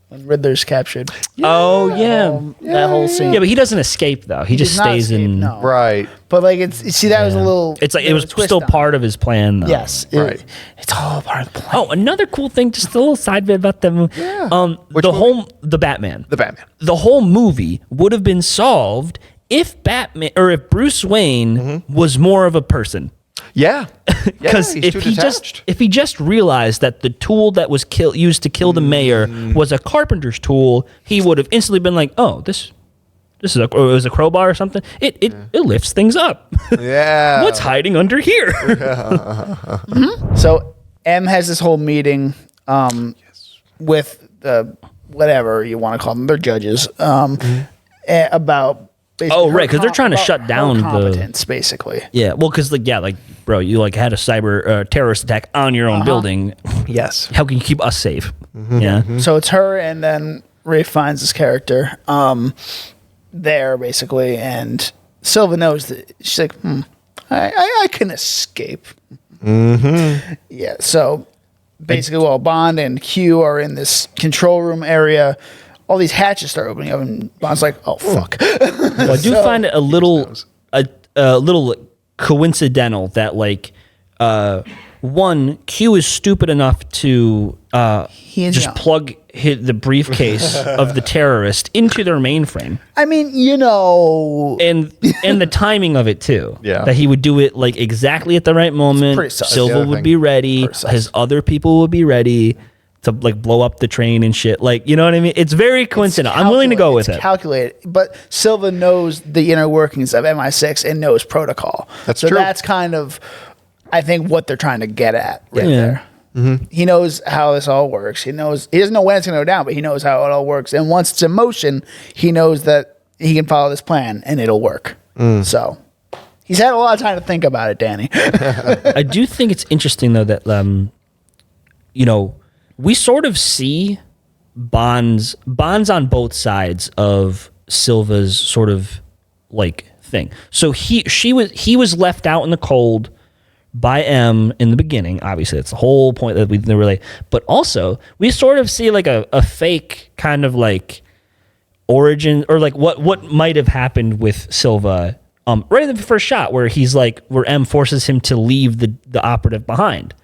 [SPEAKER 2] When Riddler's captured.
[SPEAKER 1] oh yeah.
[SPEAKER 2] That whole scene.
[SPEAKER 1] Yeah, but he doesn't escape though. He just
[SPEAKER 2] does not
[SPEAKER 1] stays
[SPEAKER 2] escape,
[SPEAKER 1] in.
[SPEAKER 2] no.
[SPEAKER 4] Right.
[SPEAKER 2] But like that was a little.
[SPEAKER 1] It's like it
[SPEAKER 2] there
[SPEAKER 1] was
[SPEAKER 2] a twist
[SPEAKER 1] still
[SPEAKER 2] on
[SPEAKER 1] part of his plan. Though.
[SPEAKER 2] Yes.
[SPEAKER 4] Right.
[SPEAKER 2] It's all part of the plan.
[SPEAKER 1] Oh, another cool thing, just a little side bit about that movie.
[SPEAKER 4] Yeah.
[SPEAKER 1] The Batman.
[SPEAKER 4] The Batman.
[SPEAKER 1] The whole movie would have been solved if Batman or if Bruce Wayne was more of a person.
[SPEAKER 4] Yeah.
[SPEAKER 1] Because
[SPEAKER 4] he's too detached.
[SPEAKER 1] if he just realized that the tool that was used to kill the mayor was a carpenter's tool, he would have instantly been like, "Oh, this is or it was a crowbar or something. It lifts things up.
[SPEAKER 4] Yeah.
[SPEAKER 1] What's hiding under here?"
[SPEAKER 2] So M has this whole meeting with the whatever you want to call them, they're judges, about basically
[SPEAKER 1] Oh, right,
[SPEAKER 2] her
[SPEAKER 1] 'cause they're trying to
[SPEAKER 2] about
[SPEAKER 1] shut
[SPEAKER 2] her
[SPEAKER 1] down the-
[SPEAKER 2] competence, basically.
[SPEAKER 1] Yeah, well, because bro, you had a cyber terrorist attack on your own building.
[SPEAKER 4] Yes.
[SPEAKER 1] How can you keep us safe? Yeah,
[SPEAKER 2] So it's her, and then Ray finds this character there, basically, and Silva knows that she's like, I can escape. Yeah, so basically, while Bond and Q are in this control room area, all these hatches start opening up, and Bond's like, oh, fuck.
[SPEAKER 1] well, I do find it a little coincidental that one, Q is stupid enough to
[SPEAKER 2] is
[SPEAKER 1] just
[SPEAKER 2] young.
[SPEAKER 1] plug the briefcase of the terrorist into their mainframe,
[SPEAKER 2] I mean,
[SPEAKER 1] and the timing of it too.
[SPEAKER 4] Yeah.
[SPEAKER 1] That he would do it exactly at the right moment.
[SPEAKER 2] pretty sus.
[SPEAKER 1] Silva
[SPEAKER 4] That's the other
[SPEAKER 1] would
[SPEAKER 4] thing.
[SPEAKER 1] be ready.
[SPEAKER 2] Pretty sus.
[SPEAKER 1] His other people would be ready to blow up the train and shit. You know what I mean? It's very coincidental. I'm willing to go with
[SPEAKER 2] it's
[SPEAKER 1] it.
[SPEAKER 2] calculated, but Silva knows the inner workings of MI6 and knows protocol.
[SPEAKER 4] That's
[SPEAKER 2] so
[SPEAKER 4] true.
[SPEAKER 2] that's kind of, I think, what they're trying to get at right
[SPEAKER 1] Yeah.
[SPEAKER 2] there. He knows how this all works. He doesn't know when it's going to go down, but he knows how it all works. And once it's in motion, he knows that he can follow this plan and it'll work. So he's had a lot of time to think about it, Danny.
[SPEAKER 1] I do think it's interesting though that we sort of see Bonds on both sides of Silva's sort of thing. So he was left out in the cold by M in the beginning. Obviously, that's the whole point that we relate. But also, we sort of see a fake kind of origin or what might have happened with Silva right in the first shot where he's where M forces him to leave the operative behind.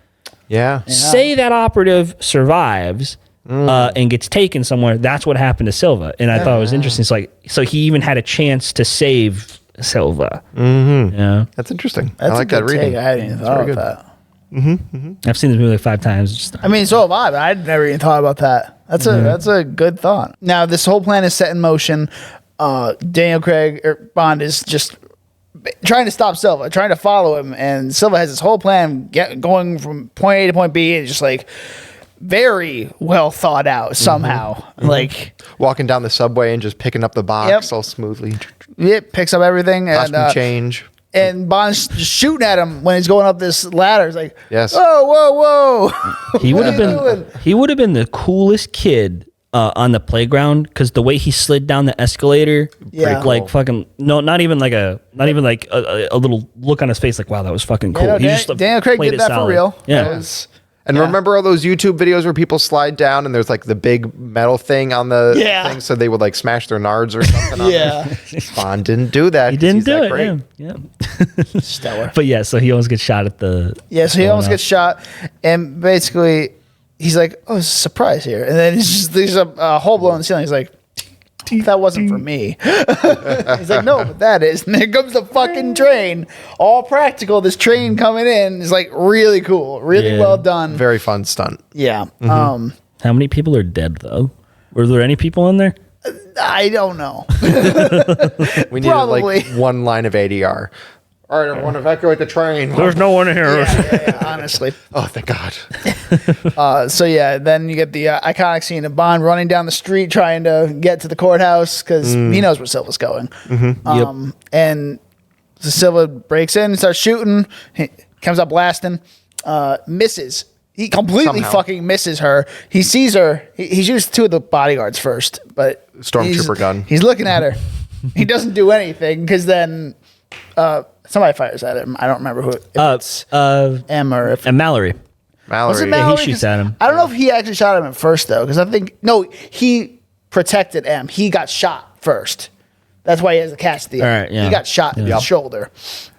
[SPEAKER 4] Yeah.
[SPEAKER 1] Say that operative survives and gets taken somewhere. That's what happened to Silva, and I thought it was interesting. So he even had a chance to save Silva. Yeah,
[SPEAKER 4] That's interesting.
[SPEAKER 2] That's
[SPEAKER 4] I like
[SPEAKER 2] a good
[SPEAKER 4] that reading.
[SPEAKER 2] take. I hadn't even thought
[SPEAKER 4] very
[SPEAKER 2] about
[SPEAKER 4] good.
[SPEAKER 2] that.
[SPEAKER 1] I've seen this movie 5 times. Just,
[SPEAKER 2] I mean, so have I, but I'd never even thought about that. That's a good thought. Now, this whole plan is set in motion. Daniel Craig or Bond is just trying to stop Silva, trying to follow him, and Silva has this whole plan going from point A to point B, and just like very well thought out somehow. Like
[SPEAKER 4] walking down the subway and just picking up the box
[SPEAKER 2] Yep.
[SPEAKER 4] all smoothly.
[SPEAKER 2] it picks up everything,
[SPEAKER 4] Costume
[SPEAKER 2] and
[SPEAKER 4] change.
[SPEAKER 2] and Bond's just shooting at him when he's going up this ladder. It's like,
[SPEAKER 4] Yes.
[SPEAKER 2] whoa.
[SPEAKER 1] He would have
[SPEAKER 2] What are you
[SPEAKER 1] been. He would have been the coolest kid on the playground because the way he slid down the escalator,
[SPEAKER 2] Yeah.
[SPEAKER 1] like fucking not even like a little look on his face, like wow, that was fucking cool.
[SPEAKER 2] You know,
[SPEAKER 1] He just
[SPEAKER 2] Daniel Craig
[SPEAKER 1] played
[SPEAKER 2] did
[SPEAKER 1] it
[SPEAKER 2] that for
[SPEAKER 1] solid.
[SPEAKER 2] real.
[SPEAKER 1] Yeah.
[SPEAKER 2] That was-
[SPEAKER 4] And remember all those YouTube videos where people slide down and there's like the big metal thing on the
[SPEAKER 2] Yeah.
[SPEAKER 4] thing, so they would like smash their nards or something. on
[SPEAKER 2] Yeah.
[SPEAKER 4] there. Bond didn't do that.
[SPEAKER 1] He
[SPEAKER 4] 'cause
[SPEAKER 1] didn't
[SPEAKER 4] he's
[SPEAKER 1] do
[SPEAKER 4] that
[SPEAKER 1] it.
[SPEAKER 4] great.
[SPEAKER 1] Yeah.
[SPEAKER 2] stellar.
[SPEAKER 1] But yeah, so he almost gets shot at the.
[SPEAKER 2] Yeah, so he
[SPEAKER 1] going
[SPEAKER 2] almost
[SPEAKER 1] up.
[SPEAKER 2] gets shot, and basically he's like, "Oh, it's a surprise here," and then there's a hole blown in the ceiling. He's like, "That wasn't for me." He's like, "No, but that is." And there comes the fucking train, all practical. This train coming in is like really cool, really
[SPEAKER 1] Yeah.
[SPEAKER 2] well done.
[SPEAKER 4] Very fun stunt.
[SPEAKER 2] Yeah.
[SPEAKER 1] How many people are dead though? Were there any people in there?
[SPEAKER 2] I don't know.
[SPEAKER 4] We needed
[SPEAKER 2] Probably.
[SPEAKER 4] like one line of ADR. All right, everyone, evacuate the train.
[SPEAKER 1] There's no one here.
[SPEAKER 2] yeah, honestly.
[SPEAKER 4] Oh, thank God.
[SPEAKER 2] So yeah, then you get the iconic scene of Bond running down the street trying to get to the courthouse because he knows where Silva's going. And so Silva breaks in and starts shooting. He comes up blasting, misses. He completely
[SPEAKER 4] Somehow.
[SPEAKER 2] fucking misses her. He sees her. He shoots two of the bodyguards first, but
[SPEAKER 4] Stormtrooper gun.
[SPEAKER 2] He's looking at her. He doesn't do anything because then somebody fires at him. I don't remember who. If it's M or if
[SPEAKER 1] And Mallory.
[SPEAKER 4] Mallory.
[SPEAKER 2] was it
[SPEAKER 1] he
[SPEAKER 2] Mallory?
[SPEAKER 1] shoots
[SPEAKER 2] 'Cause
[SPEAKER 1] at him.
[SPEAKER 2] I don't know if he actually shot him at first though, because I think no, he protected M. He got shot first. That's why he has the catch at the end.
[SPEAKER 1] All right, yeah.
[SPEAKER 2] He got shot in the shoulder,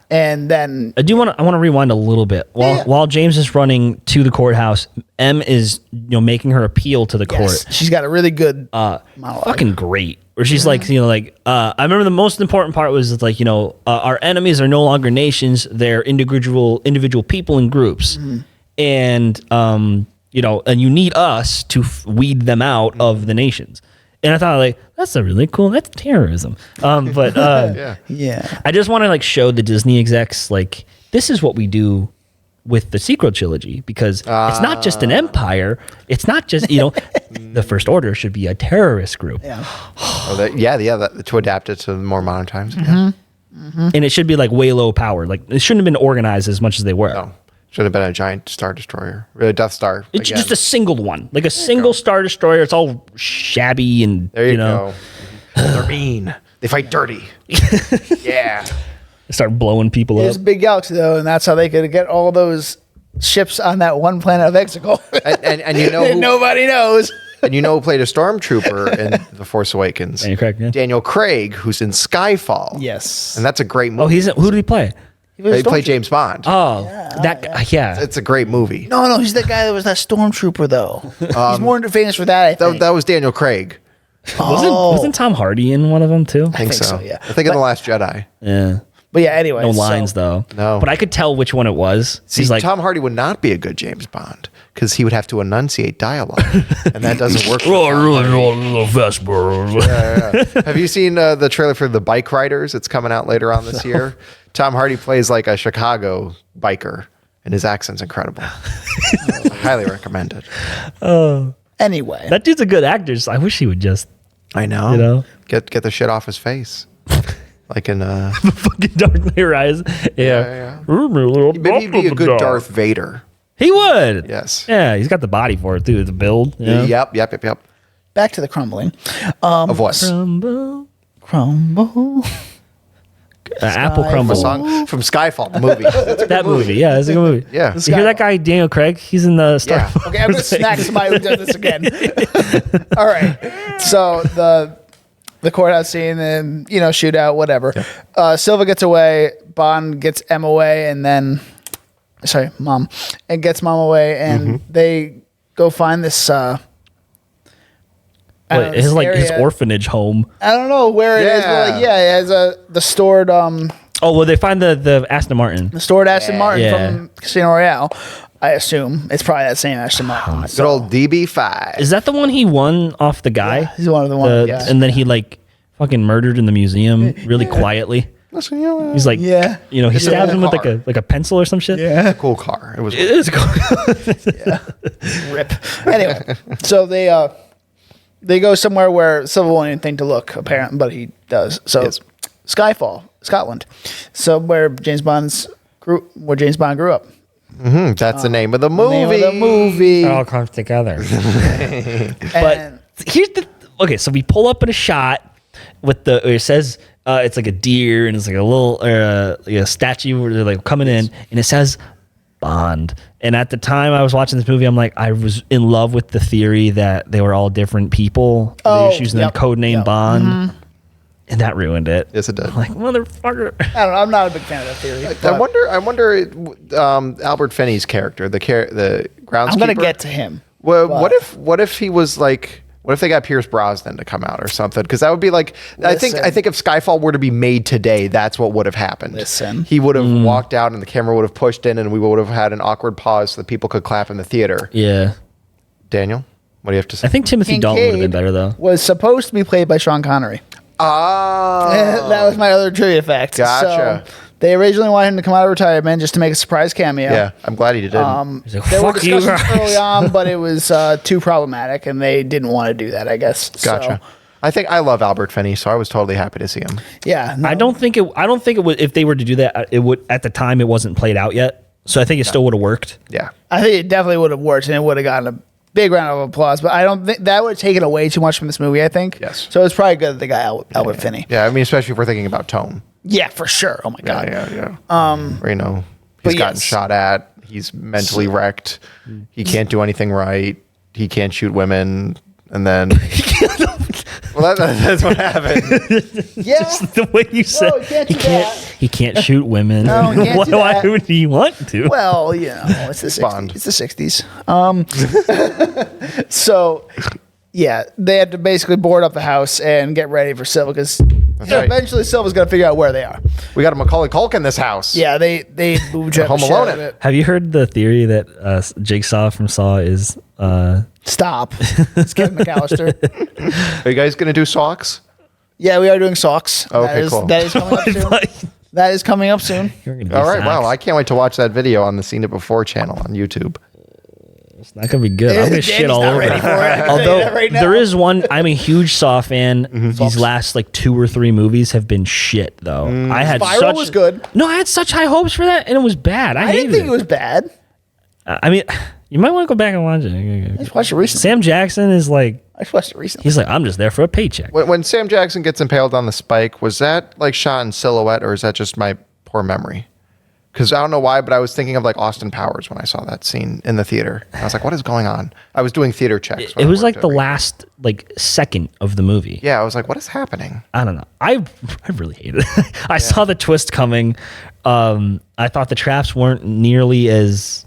[SPEAKER 2] and then
[SPEAKER 1] I want to rewind a little bit. While James is running to the courthouse, M is making her appeal to the
[SPEAKER 2] yes,
[SPEAKER 1] court.
[SPEAKER 2] she's got a really good monologue.
[SPEAKER 1] Fucking great. Where she's like, I remember the most important part was like, our enemies are no longer nations; they're individual people and groups, and and you need us to weed them out of the nations. And I thought, like, that's a really cool. That's terrorism. But
[SPEAKER 2] Yeah,
[SPEAKER 1] I just want to like show the Disney execs like this is what we do with the sequel trilogy because it's not just an empire. It's not just the First Order should be a terrorist group,
[SPEAKER 2] yeah.
[SPEAKER 4] To adapt it to more modern times.
[SPEAKER 1] and it should be like way low power. Like it shouldn't have been organized as much as they were.
[SPEAKER 4] No, should have been a giant Star Destroyer, a Death Star.
[SPEAKER 1] It's
[SPEAKER 4] again.
[SPEAKER 1] just a single one, like a single Star Destroyer. It's all shabby and
[SPEAKER 4] There you go. They're mean. They fight dirty. Yeah.
[SPEAKER 1] start blowing people
[SPEAKER 2] It's
[SPEAKER 1] up.
[SPEAKER 2] a big galaxy though, and that's how they could get all those ships on that one planet of Exegol.
[SPEAKER 4] And you know who,
[SPEAKER 2] Nobody knows.
[SPEAKER 4] and you know who played a stormtrooper in The Force Awakens?
[SPEAKER 1] Daniel Craig, yeah.
[SPEAKER 4] Daniel Craig, who's in Skyfall.
[SPEAKER 2] Yes.
[SPEAKER 4] And that's a great movie.
[SPEAKER 1] Oh, who did he play?
[SPEAKER 4] He played James Bond.
[SPEAKER 1] Oh, that guy. Yeah.
[SPEAKER 4] It's a great movie.
[SPEAKER 2] No, he's that guy that was that stormtrooper though. He's more famous for that. I think.
[SPEAKER 4] That was Daniel Craig.
[SPEAKER 1] Wasn't Tom Hardy in one of them too?
[SPEAKER 4] I think
[SPEAKER 2] think
[SPEAKER 4] so.
[SPEAKER 2] so, yeah.
[SPEAKER 4] I think in The Last Jedi.
[SPEAKER 1] Yeah.
[SPEAKER 2] But yeah, anyway.
[SPEAKER 1] No
[SPEAKER 2] so-
[SPEAKER 1] lines though.
[SPEAKER 4] No.
[SPEAKER 1] But I could tell which one it was.
[SPEAKER 4] See,
[SPEAKER 1] He's like,
[SPEAKER 4] Tom Hardy would not be a good James Bond because he would have to enunciate dialogue, and that doesn't work. For Tom Hardy. Have you seen the trailer for The Bike Riders? It's coming out later on this year. Tom Hardy plays like a Chicago biker, and his accent's incredible. Highly recommended.
[SPEAKER 2] Anyway.
[SPEAKER 1] that dude's a good actor. I wish he would just
[SPEAKER 4] I know.
[SPEAKER 1] You know?
[SPEAKER 4] Get the shit off his face, like in
[SPEAKER 1] fucking Dark Rise. Yeah.
[SPEAKER 4] maybe he'd be a good Darth Vader.
[SPEAKER 1] He would.
[SPEAKER 4] Yes.
[SPEAKER 1] Yeah, he's got the body for it too. The build. Yeah.
[SPEAKER 4] Yep.
[SPEAKER 2] Back to the crumbling.
[SPEAKER 4] Of what?
[SPEAKER 1] Crumble. Apple
[SPEAKER 4] A
[SPEAKER 1] crumble.
[SPEAKER 4] song from Skyfall, the movie. That's a
[SPEAKER 1] That movie. Yeah, it's a good movie.
[SPEAKER 4] Yeah.
[SPEAKER 1] You hear that guy Daniel Craig? He's in the Star.
[SPEAKER 4] Yeah.
[SPEAKER 2] Okay, I'm gonna smack somebody who does this again. All right. So the courthouse scene and shootout, whatever. Silva gets away, Bond gets M away, and then Mom. And gets Mom away, and they go find this
[SPEAKER 1] His orphanage home.
[SPEAKER 2] I don't know where it is, but it has the stored
[SPEAKER 1] Oh well, they find the Aston Martin.
[SPEAKER 2] Aston Martin
[SPEAKER 1] Yeah.
[SPEAKER 2] from Casino Royale. I assume it's probably that same Aston Martin.
[SPEAKER 4] Good old DB5.
[SPEAKER 1] Is that the one he won off the guy?
[SPEAKER 2] He's one of the ones.
[SPEAKER 1] And then he like fucking murdered in the museum really quietly.
[SPEAKER 4] Listen, you know,
[SPEAKER 1] He's like,
[SPEAKER 2] Yeah.
[SPEAKER 1] you know, he
[SPEAKER 4] It's a
[SPEAKER 1] stabs
[SPEAKER 4] cool
[SPEAKER 1] him with
[SPEAKER 4] car.
[SPEAKER 1] like a pencil or some shit.
[SPEAKER 2] Yeah.
[SPEAKER 4] cool car. It was.
[SPEAKER 1] It is cool.
[SPEAKER 2] Rip. Anyway, so they go somewhere where Silva won't even think to look, apparently, but he does. So
[SPEAKER 4] Yes.
[SPEAKER 2] Skyfall, Scotland. So where James Bond grew up.
[SPEAKER 4] That's the name of the movie.
[SPEAKER 2] Name of the movie.
[SPEAKER 1] It all comes together.
[SPEAKER 2] And-
[SPEAKER 1] But here's the okay. So we pull up in a shot with it says it's like a deer and it's like a little like a statue where they're like coming in and it says Bond. And at the time I was watching this movie, I'm like, I was in love with the theory that they were all different people. They were just using
[SPEAKER 2] yep,
[SPEAKER 1] the code name
[SPEAKER 2] yep.
[SPEAKER 1] Bond, and that ruined it.
[SPEAKER 4] Yes, it did.
[SPEAKER 1] I'm like, motherfucker.
[SPEAKER 2] I don't know. I'm not a big fan of that theory.
[SPEAKER 4] I
[SPEAKER 2] but
[SPEAKER 4] wonder. Albert Finney's character, the groundskeeper.
[SPEAKER 2] I'm going to get to him.
[SPEAKER 4] Well,
[SPEAKER 2] but-
[SPEAKER 4] what if he was like? What if they got Pierce Brosnan to come out or something? Because that would be like. I think if Skyfall were to be made today, that's what would have happened.
[SPEAKER 2] Listen.
[SPEAKER 4] He would have walked out and the camera would have pushed in and we would have had an awkward pause so that people could clap in the theater.
[SPEAKER 1] Yeah,
[SPEAKER 4] Daniel, what do you have to say?
[SPEAKER 1] I think Timothy Dalton would have been better though.
[SPEAKER 2] Was supposed to be played by Sean Connery. That was my other trivia fact.
[SPEAKER 4] Gotcha.
[SPEAKER 2] So they originally wanted him to come out of retirement just to make a surprise cameo.
[SPEAKER 4] Yeah, I'm glad he didn't.
[SPEAKER 1] He's like,
[SPEAKER 2] There were
[SPEAKER 1] fuck you
[SPEAKER 2] discussions
[SPEAKER 1] guys.
[SPEAKER 2] early on, but it was too problematic, and they didn't want to do that, I guess.
[SPEAKER 4] Gotcha.
[SPEAKER 2] So,
[SPEAKER 4] I love Albert Finney, so I was totally happy to see him.
[SPEAKER 2] yeah. no.
[SPEAKER 1] I don't think it would. If they were to do that, it would. At the time, it wasn't played out yet, so I think it still would have worked.
[SPEAKER 4] Yeah.
[SPEAKER 2] I think it definitely would have worked, and it would have gotten a big round of applause. But I don't think that would have taken away too much from this movie. I think.
[SPEAKER 4] Yes.
[SPEAKER 2] So it's probably good that they got Albert Finney.
[SPEAKER 4] Yeah, I mean, especially if we're thinking about tone.
[SPEAKER 2] Yeah, for sure. Oh my god.
[SPEAKER 4] Yeah. Or, you know,
[SPEAKER 2] but
[SPEAKER 4] he's gotten
[SPEAKER 2] yes.
[SPEAKER 4] shot at. He's mentally wrecked. He can't do anything right. He can't shoot women. And then, well, that's what happened.
[SPEAKER 2] Yeah.
[SPEAKER 1] The way you said
[SPEAKER 2] he can't do that.
[SPEAKER 1] he can't shoot women.
[SPEAKER 2] No, he can't do
[SPEAKER 1] Why
[SPEAKER 2] that.
[SPEAKER 1] would he want to?
[SPEAKER 2] Well, you know, it's the 60s.
[SPEAKER 4] Bond.
[SPEAKER 2] It's the 60s. So, yeah, they had to basically board up the house and get ready for Silva because
[SPEAKER 4] right.
[SPEAKER 2] eventually Silva's going to figure out where they are.
[SPEAKER 4] We got a Macaulay Culkin in this house.
[SPEAKER 2] Yeah, they moved the
[SPEAKER 4] Home
[SPEAKER 2] shit
[SPEAKER 4] Alone
[SPEAKER 2] out of
[SPEAKER 4] it.
[SPEAKER 2] it.
[SPEAKER 1] Have you heard the theory that Jake Saw from Saw is?
[SPEAKER 2] Stop. It's Kevin McAllister.
[SPEAKER 4] Are you guys going to do socks?
[SPEAKER 2] Yeah, we are doing socks.
[SPEAKER 4] Okay, cool.
[SPEAKER 2] That is coming up soon. That is coming up soon.
[SPEAKER 1] You're gonna be
[SPEAKER 4] All right.
[SPEAKER 1] sacks.
[SPEAKER 4] Wow. I can't wait to watch that video on the Seen It Before channel on YouTube.
[SPEAKER 1] It's not gonna be good. I'm gonna
[SPEAKER 2] Danny's
[SPEAKER 1] shit all
[SPEAKER 2] not
[SPEAKER 1] over
[SPEAKER 2] ready
[SPEAKER 1] it.
[SPEAKER 2] for it. I can tell you
[SPEAKER 1] Although
[SPEAKER 2] that right now.
[SPEAKER 1] there is one, I'm a huge Saw fan. These last like 2 or 3 movies have been shit though. I had
[SPEAKER 2] Spiral was good.
[SPEAKER 1] No, I had such high hopes for that, and it was bad. I
[SPEAKER 2] I
[SPEAKER 1] hated
[SPEAKER 2] didn't think it was bad.
[SPEAKER 1] I mean, you might want to go back and watch it.
[SPEAKER 2] I just watched it recently.
[SPEAKER 1] Sam Jackson is like,
[SPEAKER 2] I just watched it recently.
[SPEAKER 1] he's like, I'm just there for a paycheck.
[SPEAKER 4] When Sam Jackson gets impaled on the spike, was that like shot in silhouette or is that just my poor memory? Because I don't know why, but I was thinking of like Austin Powers when I saw that scene in the theater. I was like, what is going on? I was doing theater checks. when
[SPEAKER 1] It
[SPEAKER 4] I
[SPEAKER 1] was
[SPEAKER 4] worked
[SPEAKER 1] like the
[SPEAKER 4] at-
[SPEAKER 1] last like second of the movie.
[SPEAKER 4] Yeah, I was like, what is happening?
[SPEAKER 1] I don't know. I really hated it. I saw the twist coming. I thought the traps weren't nearly as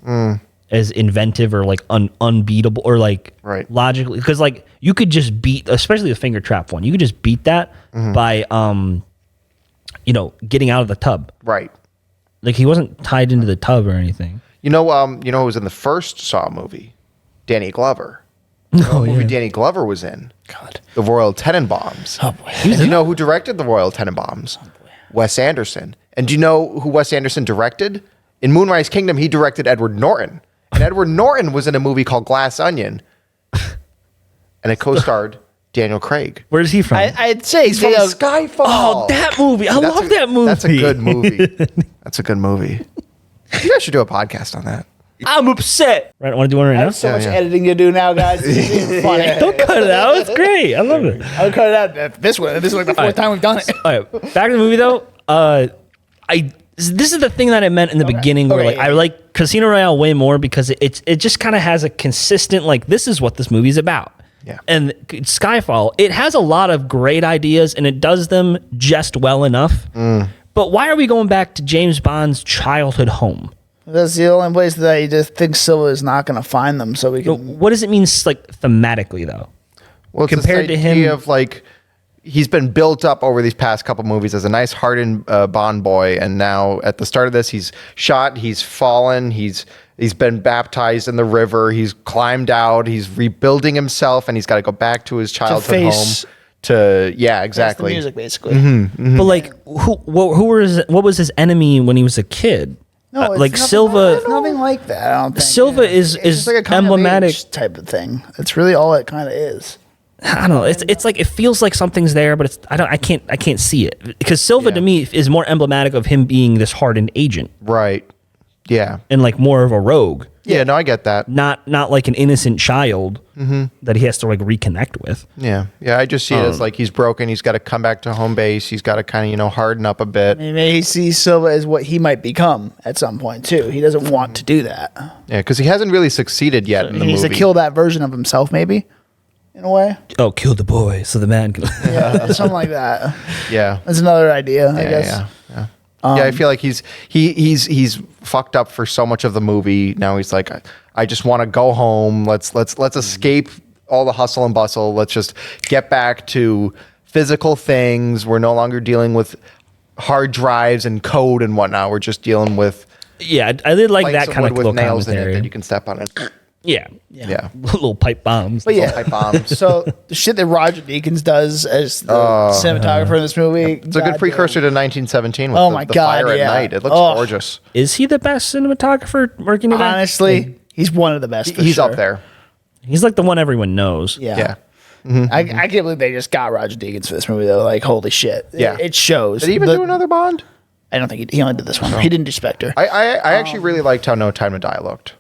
[SPEAKER 1] inventive or like unbeatable or like
[SPEAKER 4] Right.
[SPEAKER 1] logically, because like you could just beat, especially the finger trap one. You could just beat that by getting out of the tub.
[SPEAKER 4] Right.
[SPEAKER 1] Like he wasn't tied into the tub or anything.
[SPEAKER 4] You know who was in the first Saw movie? Danny Glover. The movie Danny Glover was in.
[SPEAKER 2] God.
[SPEAKER 4] The Royal Tenenbaums.
[SPEAKER 2] Oh, boy.
[SPEAKER 4] And do you know who directed the Royal Tenenbaums? Wes Anderson. And do you know who Wes Anderson directed? In Moonrise Kingdom, he directed Edward Norton. And Edward Norton was in a movie called Glass Onion. And it co-starred Daniel Craig.
[SPEAKER 1] Where's he from?
[SPEAKER 2] I'd say
[SPEAKER 4] He's from Skyfall.
[SPEAKER 1] Oh, that movie. I love that movie.
[SPEAKER 4] That's a good movie. That's a good movie. You guys should do a podcast on that.
[SPEAKER 1] I'm upset. Right, want to do one right
[SPEAKER 2] I
[SPEAKER 1] now?
[SPEAKER 2] have so much
[SPEAKER 4] yeah.
[SPEAKER 2] editing to do now, guys. This is even funny.
[SPEAKER 1] Don't cut it out. It's great. I love it.
[SPEAKER 2] I'll cut it out. This is like the fourth time we've done it.
[SPEAKER 1] All right, back to the movie though. This is the thing that I meant in the beginning, where
[SPEAKER 2] Okay,
[SPEAKER 1] like
[SPEAKER 2] yeah.
[SPEAKER 1] I like Casino Royale way more because it just kind of has a consistent like this is what this movie's about.
[SPEAKER 4] Yeah.
[SPEAKER 1] And Skyfall, it has a lot of great ideas and it does them just well enough. But why are we going back to James Bond's childhood home?
[SPEAKER 2] That's the only place that you just think Silva is not going to find them, so we can.
[SPEAKER 1] What does it mean like thematically though?
[SPEAKER 4] Well, it's
[SPEAKER 1] Compared to
[SPEAKER 4] this
[SPEAKER 1] him-
[SPEAKER 4] idea of like he's been built up over these past couple movies as a nice hardened Bond boy, and now at the start of this, he's shot, he's fallen, he's been baptized in the river, he's climbed out, he's rebuilding himself, and he's got to go back to his childhood
[SPEAKER 2] face
[SPEAKER 4] home to
[SPEAKER 2] That's
[SPEAKER 4] exactly.
[SPEAKER 2] the music, basically.
[SPEAKER 1] But like, what was his enemy when he was a kid?
[SPEAKER 2] No, it's
[SPEAKER 1] like
[SPEAKER 2] nothing,
[SPEAKER 1] Silva.
[SPEAKER 2] it's nothing like that. I don't think.
[SPEAKER 1] Silva is
[SPEAKER 2] It's just like a coming of
[SPEAKER 1] emblematic.
[SPEAKER 2] age type of thing. It's really all it kind of is.
[SPEAKER 1] I don't know. It's like it feels like something's there, but I can't see it because Silva
[SPEAKER 4] Yeah.
[SPEAKER 1] to me is more emblematic of him being this hardened agent
[SPEAKER 4] Right. Yeah.
[SPEAKER 1] and like more of a rogue,
[SPEAKER 4] Yeah. No, I get that.
[SPEAKER 1] not like an innocent child that he has to like reconnect with.
[SPEAKER 4] Yeah. Yeah. I just see it as like he's broken. He's got to come back to home base. He's got to kind of, harden up a bit.
[SPEAKER 2] Maybe he sees Silva as what he might become at some point too. He doesn't want to do that.
[SPEAKER 4] Yeah. Because he hasn't really succeeded yet in the
[SPEAKER 2] He needs
[SPEAKER 4] movie.
[SPEAKER 2] to kill that version of himself, maybe, in a way.
[SPEAKER 1] Oh, kill the boy so the man can.
[SPEAKER 2] Yeah, something like that.
[SPEAKER 4] Yeah.
[SPEAKER 2] That's another idea, I guess.
[SPEAKER 4] Yeah. Yeah. Yeah, I feel like he's fucked up for so much of the movie. Now he's like, I just want to go home. Let's escape all the hustle and bustle. Let's just get back to physical things. We're no longer dealing with hard drives and code and whatnot. We're just dealing with
[SPEAKER 1] Yeah, I did like
[SPEAKER 4] planks
[SPEAKER 1] that
[SPEAKER 4] of
[SPEAKER 1] kind of
[SPEAKER 4] wood with
[SPEAKER 1] little
[SPEAKER 4] nails in it
[SPEAKER 1] commentary.
[SPEAKER 4] that you can step on it.
[SPEAKER 1] Yeah,
[SPEAKER 4] Yeah.
[SPEAKER 1] little pipe bombs.
[SPEAKER 2] But yeah,
[SPEAKER 4] Pipe bombs.
[SPEAKER 2] so the shit that Roger Deakins does as the cinematographer in this movie,
[SPEAKER 4] It's a good precursor to 1917 with
[SPEAKER 2] Oh
[SPEAKER 4] the,
[SPEAKER 2] my
[SPEAKER 4] the
[SPEAKER 2] God,
[SPEAKER 4] fire at
[SPEAKER 2] yeah.
[SPEAKER 4] night. It looks
[SPEAKER 2] Oh.
[SPEAKER 4] gorgeous.
[SPEAKER 1] Is he the best cinematographer working today?
[SPEAKER 2] Honestly, he's one of the best. For
[SPEAKER 4] He's
[SPEAKER 2] sure.
[SPEAKER 4] up there.
[SPEAKER 1] He's like the one everyone knows.
[SPEAKER 2] Yeah.
[SPEAKER 4] Yeah.
[SPEAKER 2] I can't believe they just got Roger Deakins for this movie though. Like, holy shit.
[SPEAKER 4] Yeah.
[SPEAKER 2] It shows.
[SPEAKER 4] Did he even do another Bond?
[SPEAKER 2] I don't think he only did this one. He didn't do Spectre.
[SPEAKER 4] I actually really liked how No Time to Die looked.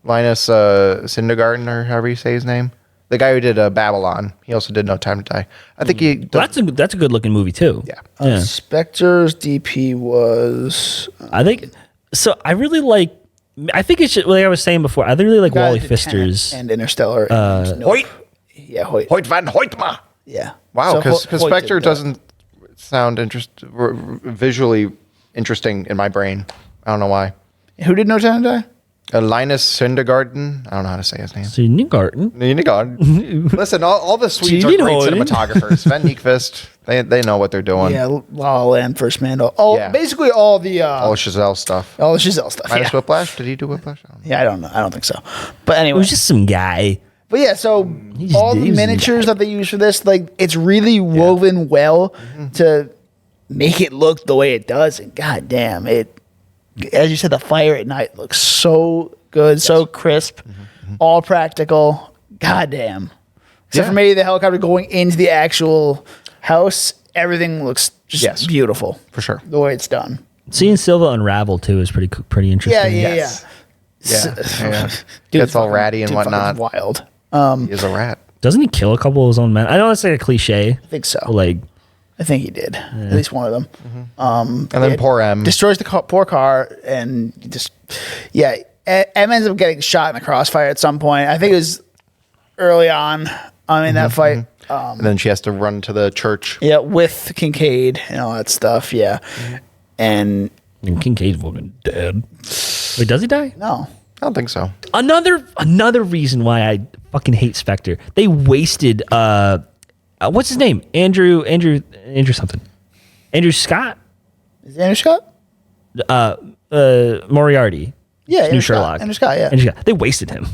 [SPEAKER 4] Linus Syndergaard, or however you say his name, the guy who did Babylon. He also did No Time to Die. I think he.
[SPEAKER 1] Well, that's a good looking movie too.
[SPEAKER 4] Yeah.
[SPEAKER 1] yeah.
[SPEAKER 2] Spectre's DP was
[SPEAKER 1] I think so. I really like. I think it should. Like I was saying before, I really like Wally Pfister's.
[SPEAKER 2] and Interstellar.
[SPEAKER 4] Hoyt.
[SPEAKER 2] Yeah, Hoyt.
[SPEAKER 4] Hoyt van Hoytma.
[SPEAKER 2] Yeah.
[SPEAKER 4] Wow,
[SPEAKER 2] So
[SPEAKER 4] because
[SPEAKER 2] Hoyt
[SPEAKER 4] Spectre
[SPEAKER 2] did that.
[SPEAKER 4] doesn't sound visually interesting in my brain. I don't know why.
[SPEAKER 2] Who did No Time to Die?
[SPEAKER 4] Linus Syndergaard. I don't know how to say his name.
[SPEAKER 1] Garten.
[SPEAKER 4] Listen, all the Swedes are great cinematographers. Sven Nykvist, they know what they're doing.
[SPEAKER 2] Yeah, La La Land, First Man. All
[SPEAKER 4] Yeah.
[SPEAKER 2] basically all the
[SPEAKER 4] All the Chazelle stuff.
[SPEAKER 2] all the Giselle stuff.
[SPEAKER 4] Minus
[SPEAKER 2] Yeah.
[SPEAKER 4] Whiplash? Did he do Whiplash? I don't know.
[SPEAKER 2] Yeah, I don't know. I don't think so. But
[SPEAKER 1] It
[SPEAKER 2] anyway,
[SPEAKER 1] was just some guy.
[SPEAKER 2] but yeah, so
[SPEAKER 1] just-
[SPEAKER 2] all
[SPEAKER 1] he
[SPEAKER 2] the
[SPEAKER 1] was
[SPEAKER 2] miniatures that they use for this, like, it's really woven well to make it look the way it does. And goddamn, it, as you said, the fire at night looks so good, so crisp, all practical. Goddamn. Except
[SPEAKER 4] Yeah.
[SPEAKER 2] for maybe the helicopter going into the actual house, everything looks just
[SPEAKER 4] Yes.
[SPEAKER 2] beautiful
[SPEAKER 4] For sure.
[SPEAKER 2] the way it's done.
[SPEAKER 1] Seeing Silva unravel too is pretty interesting.
[SPEAKER 2] Yeah.
[SPEAKER 4] Yes. Yeah. yeah.
[SPEAKER 2] Dude,
[SPEAKER 4] Gets all
[SPEAKER 2] fucking-
[SPEAKER 4] ratty and
[SPEAKER 2] dude, fucking
[SPEAKER 4] whatnot.
[SPEAKER 2] Wild.
[SPEAKER 4] He is a rat.
[SPEAKER 1] Doesn't he kill a couple of his own men? I know that's like a cliche.
[SPEAKER 2] I think so.
[SPEAKER 1] But like,
[SPEAKER 2] I think he did. At least one of them.
[SPEAKER 4] And then poor M.
[SPEAKER 2] Destroys the poor car and just, yeah. M ends up getting shot in the crossfire at some point. I think it was early on in that fight.
[SPEAKER 4] And then she has to run to the church.
[SPEAKER 2] Yeah, with Kincaid and all that stuff. Yeah. And
[SPEAKER 1] Kincaid's fucking dead. Wait, does he die?
[SPEAKER 2] no.
[SPEAKER 4] I don't think so.
[SPEAKER 1] Another reason why I fucking hate Spectre. They wasted what's his name? Andrew something. Andrew Scott?
[SPEAKER 2] Is it Andrew Scott?
[SPEAKER 1] Moriarty.
[SPEAKER 2] Yeah,
[SPEAKER 1] New
[SPEAKER 2] Andrew Scott.
[SPEAKER 1] Sherlock.
[SPEAKER 2] Andrew Scott, yeah.
[SPEAKER 1] Andrew Scott. They wasted him.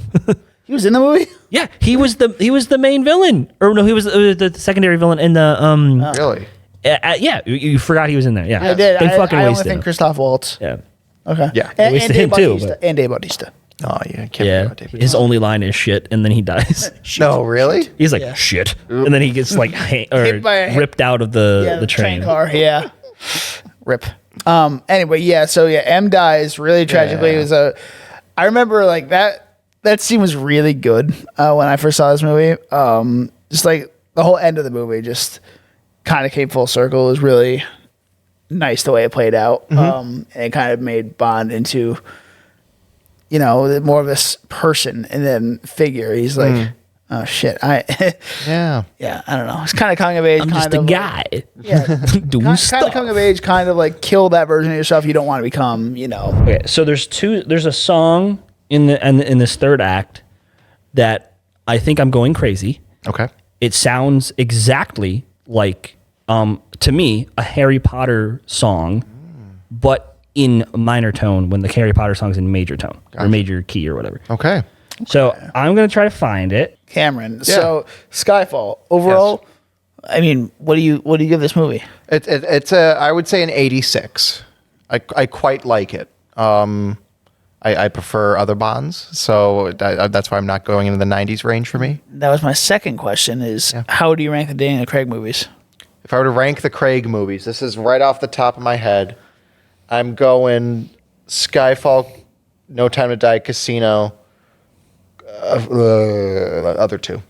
[SPEAKER 2] He was in the movie?
[SPEAKER 1] Yeah, he was the main villain. Or no, he was the secondary villain in the
[SPEAKER 4] Really?
[SPEAKER 1] yeah, you forgot he was in there. Yeah.
[SPEAKER 2] I did.
[SPEAKER 1] They
[SPEAKER 2] I
[SPEAKER 1] fucking
[SPEAKER 2] only
[SPEAKER 1] wasted
[SPEAKER 2] think
[SPEAKER 1] him.
[SPEAKER 2] Christoph Waltz.
[SPEAKER 1] Yeah.
[SPEAKER 2] Okay.
[SPEAKER 4] Yeah.
[SPEAKER 2] And,
[SPEAKER 1] wasted
[SPEAKER 2] Dave
[SPEAKER 1] him too,
[SPEAKER 2] Bautista.
[SPEAKER 1] but-
[SPEAKER 2] And Dave Bautista.
[SPEAKER 4] Oh, yeah. Can't
[SPEAKER 1] Yeah.
[SPEAKER 4] forget David.
[SPEAKER 1] His only line is shit and then he dies.
[SPEAKER 4] No, really?
[SPEAKER 1] He's like
[SPEAKER 2] Yeah.
[SPEAKER 1] shit. And then he gets like
[SPEAKER 2] Hit by a-
[SPEAKER 1] ripped out of the
[SPEAKER 2] Yeah,
[SPEAKER 1] train.
[SPEAKER 2] car. Yeah. Rip. Anyway, yeah. So yeah, M dies really tragically.
[SPEAKER 4] Yeah.
[SPEAKER 2] It was I remember like that scene was really good when I first saw this movie. Just like the whole end of the movie just kind of came full circle. It was really nice the way it played out. And it kind of made Bond into, more of this person and then figure. He's like, oh shit,
[SPEAKER 4] Yeah.
[SPEAKER 2] yeah, I don't know. It's kind of coming of age.
[SPEAKER 1] I'm
[SPEAKER 2] kind
[SPEAKER 1] just a
[SPEAKER 2] of
[SPEAKER 1] guy
[SPEAKER 2] yeah,
[SPEAKER 1] doing
[SPEAKER 2] kind
[SPEAKER 1] stuff.
[SPEAKER 2] of coming of age, kind of like kill that version of yourself you don't want to become.
[SPEAKER 1] Okay, so there's a song in this third act that I think I'm going crazy.
[SPEAKER 4] Okay.
[SPEAKER 1] It sounds exactly like to me a Harry Potter song, but in minor tone when the Harry Potter song's in major tone or major key or whatever.
[SPEAKER 4] Okay.
[SPEAKER 1] So I'm gonna try to find it.
[SPEAKER 2] Cameron. So Skyfall overall, I mean, what do you give this movie?
[SPEAKER 4] It's I would say an 86. I quite like it. I prefer other Bonds, so that's why I'm not going into the 90s range for me.
[SPEAKER 2] That was my second question is how do you rank the Daniel Craig movies?
[SPEAKER 4] If I were to rank the Craig movies, this is right off the top of my head. I'm going Skyfall, No Time to Die, Casino, other two.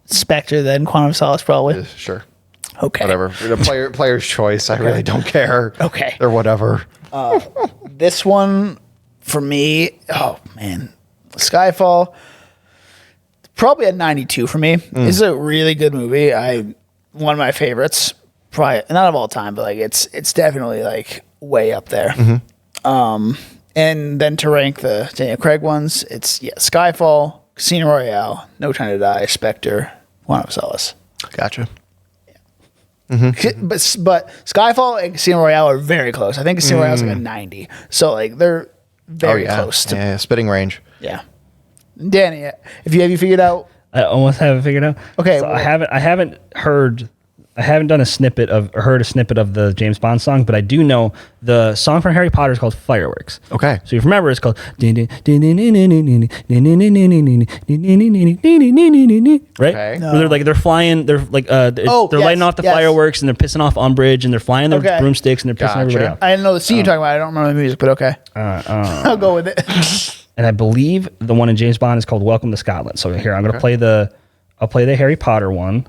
[SPEAKER 2] Spectre, then Quantum of Solace, probably.
[SPEAKER 4] Sure.
[SPEAKER 2] Okay.
[SPEAKER 4] Whatever. The player's choice. I really don't care.
[SPEAKER 2] Okay.
[SPEAKER 4] Or whatever.
[SPEAKER 2] This one, for me, oh man, Skyfall, probably a 92 for me. This is a really good movie. One of my favorites, probably not of all time, but like it's definitely like way up there. And then to rank the Daniel Craig ones, it's Skyfall, Casino Royale, No Time to Die, Spectre, Quantum of Solace.
[SPEAKER 4] Gotcha.
[SPEAKER 2] But Skyfall and Casino Royale are very close. I think Casino Royale is like a 90. So like they're very close to
[SPEAKER 4] spitting range.
[SPEAKER 2] Yeah. Danny, have you figured out?
[SPEAKER 1] I almost have it figured out.
[SPEAKER 2] Okay,
[SPEAKER 1] So
[SPEAKER 2] well-
[SPEAKER 1] I haven't heard a snippet of the James Bond song, but I do know the song from Harry Potter is called Fireworks.
[SPEAKER 4] Okay.
[SPEAKER 1] So you remember it's called right?
[SPEAKER 4] Okay.
[SPEAKER 1] Where they're flying, they're lighting off the fireworks and they're pissing off Umbridge and they're flying their broomsticks and they're pissing everybody off.
[SPEAKER 2] I didn't know the scene you're talking about. I don't remember the music, but okay. I'll go with it.
[SPEAKER 1] And I believe the one in James Bond is called Welcome to Scotland. So here I'm gonna play the Harry Potter one.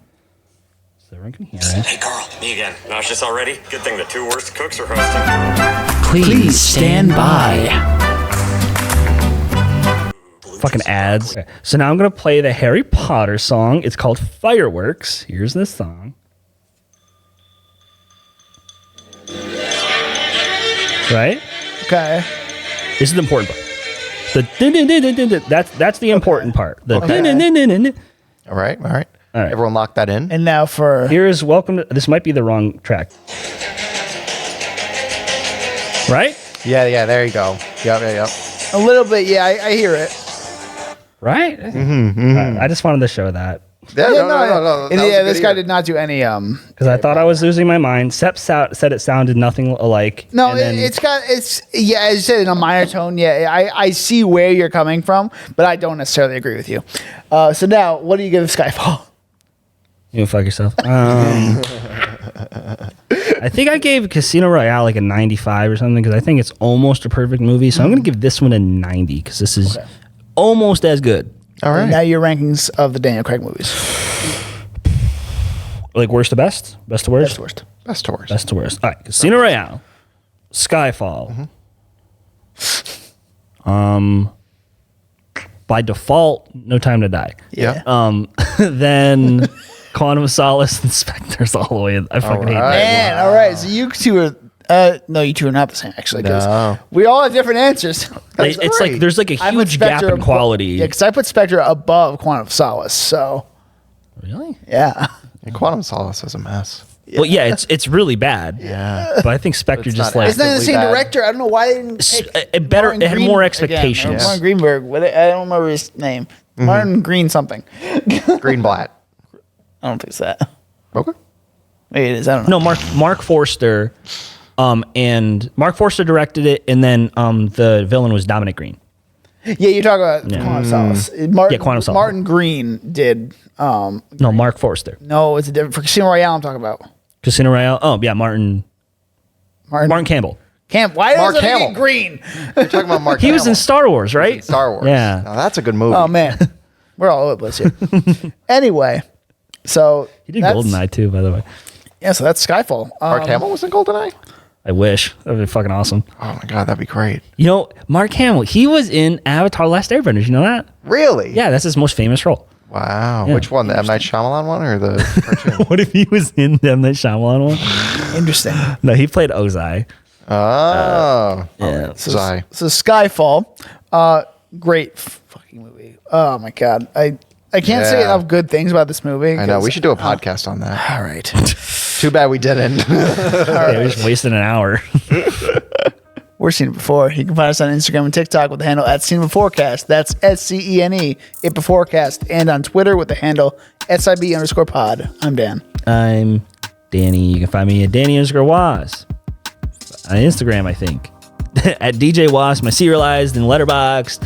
[SPEAKER 1] So everyone can hear it.
[SPEAKER 6] Hey, Carl, me again. Nauseous already? Good thing the two worst cooks are hosting.
[SPEAKER 3] Please stand by.
[SPEAKER 1] Fucking ads. Okay. So now I'm going to play the Harry Potter song. It's called Fireworks. Here's this song. Right?
[SPEAKER 2] Okay.
[SPEAKER 1] This is the important part. That's the important part. The
[SPEAKER 4] All right.
[SPEAKER 1] All right.
[SPEAKER 4] Everyone lock that in.
[SPEAKER 2] And now for
[SPEAKER 1] Here's welcome to, this might be the wrong track. Right?
[SPEAKER 4] Yeah, there you go. Yep.
[SPEAKER 2] a little bit, yeah, I hear it.
[SPEAKER 1] Right? I just wanted to show that.
[SPEAKER 4] Yeah, no.
[SPEAKER 2] And yeah, this guy did not do any
[SPEAKER 1] Because I thought I was losing my mind. Sepp said it sounded nothing alike.
[SPEAKER 2] No,
[SPEAKER 1] and then-
[SPEAKER 2] it's yeah, as you said, in a minor tone. Yeah, I see where you're coming from, but I don't necessarily agree with you. So now, what do you give Skyfall?
[SPEAKER 1] You can fuck yourself. I think I gave Casino Royale like a 95 or something because I think it's almost a perfect movie. So I'm going to give this one a 90 because this is almost as good.
[SPEAKER 4] All right.
[SPEAKER 2] Now your rankings of the Daniel Craig movies.
[SPEAKER 1] Like worst to best? Best to worst?
[SPEAKER 2] Best to worst.
[SPEAKER 4] Best to worst.
[SPEAKER 1] Best to worst. All right. Casino Royale. Skyfall. By default, No Time to Die.
[SPEAKER 4] Yeah.
[SPEAKER 1] Then Quantum of Solace and Spectre's all the way. I fucking hate
[SPEAKER 4] right.
[SPEAKER 1] that.
[SPEAKER 2] Man, all right. So you two are. No, you two are not the same, actually. 'Cause
[SPEAKER 4] No.
[SPEAKER 2] we all have different answers.
[SPEAKER 1] It's like there's like a
[SPEAKER 2] I put
[SPEAKER 1] huge gap
[SPEAKER 2] Spectre
[SPEAKER 1] in quality.
[SPEAKER 2] Yeah, because I put Spectre above Quantum of Solace. So,
[SPEAKER 1] Really?
[SPEAKER 2] yeah.
[SPEAKER 4] And Quantum Solace is a mess.
[SPEAKER 1] Well, yeah, it's really bad.
[SPEAKER 4] Yeah.
[SPEAKER 1] But I think Spectre
[SPEAKER 4] It's
[SPEAKER 1] just
[SPEAKER 4] not
[SPEAKER 1] like
[SPEAKER 2] It's not the
[SPEAKER 4] Actively
[SPEAKER 2] same
[SPEAKER 4] bad.
[SPEAKER 2] director. I don't know why they didn't pick Martin
[SPEAKER 1] it had more
[SPEAKER 2] Green-
[SPEAKER 1] expectations.
[SPEAKER 2] Again, Martin Greenberg. I don't remember his name. Martin Green something.
[SPEAKER 4] Greenblatt.
[SPEAKER 2] I don't think it's that.
[SPEAKER 4] Okay.
[SPEAKER 2] Maybe it is. I don't know.
[SPEAKER 1] No, Mark Forster, and Mark Forster directed it, and then the villain was Dominic Green.
[SPEAKER 2] Yeah, you're talking about Quantum of Solace. Martin,
[SPEAKER 1] Quantum of Solace.
[SPEAKER 2] Martin Green did.
[SPEAKER 1] No, Mark Forster.
[SPEAKER 2] No, it's a different. For Casino Royale, I'm talking about.
[SPEAKER 1] Casino Royale. Oh yeah, Martin Campbell.
[SPEAKER 2] Camp. Why
[SPEAKER 4] Mark
[SPEAKER 2] does it
[SPEAKER 4] Hamill.
[SPEAKER 2] get Green?
[SPEAKER 4] You're talking about Mark
[SPEAKER 1] He was in
[SPEAKER 4] Hamill.
[SPEAKER 1] Star Wars, right?
[SPEAKER 4] Star Wars.
[SPEAKER 1] Yeah.
[SPEAKER 4] Now, that's a good movie.
[SPEAKER 2] Oh man, we're all over the place here. Anyway, so
[SPEAKER 1] He did
[SPEAKER 2] that's-
[SPEAKER 1] Goldeneye too, by the way.
[SPEAKER 2] Yeah, so that's Skyfall.
[SPEAKER 4] Mark Hamill was in GoldenEye?
[SPEAKER 1] I wish. That would be fucking awesome.
[SPEAKER 4] Oh my God, that'd be great.
[SPEAKER 1] You know, Mark Hamill, he was in Avatar: The Last Airbender. You know that?
[SPEAKER 4] Really?
[SPEAKER 1] Yeah, that's his most famous role.
[SPEAKER 4] Wow.
[SPEAKER 1] Yeah.
[SPEAKER 4] Which one? The M. Night Shyamalan one or the cartoon?
[SPEAKER 1] What if he was in the M. Night Shyamalan one?
[SPEAKER 2] Interesting.
[SPEAKER 1] No, he played Ozai.
[SPEAKER 4] Oh.
[SPEAKER 1] Yeah.
[SPEAKER 4] Zai.
[SPEAKER 2] So Skyfall, great fucking movie. Oh my god, I can't say
[SPEAKER 4] Yeah.
[SPEAKER 2] enough good things about this movie.
[SPEAKER 4] I know.
[SPEAKER 2] 'cause-
[SPEAKER 4] We should do a podcast on that.
[SPEAKER 2] All right.
[SPEAKER 4] Too bad we didn't.
[SPEAKER 1] Yeah, we just wasted an hour.
[SPEAKER 2] We're Seen It Before. You can find us on Instagram and TikTok with the handle @SeenItBeforecast. That's SCENE, It Beforecast. And on Twitter with the handle SIB_pod. I'm Dan.
[SPEAKER 1] I'm Danny. You can find me at Danny_Was on Instagram, I think. At DJ Was, my serialized and letterboxed,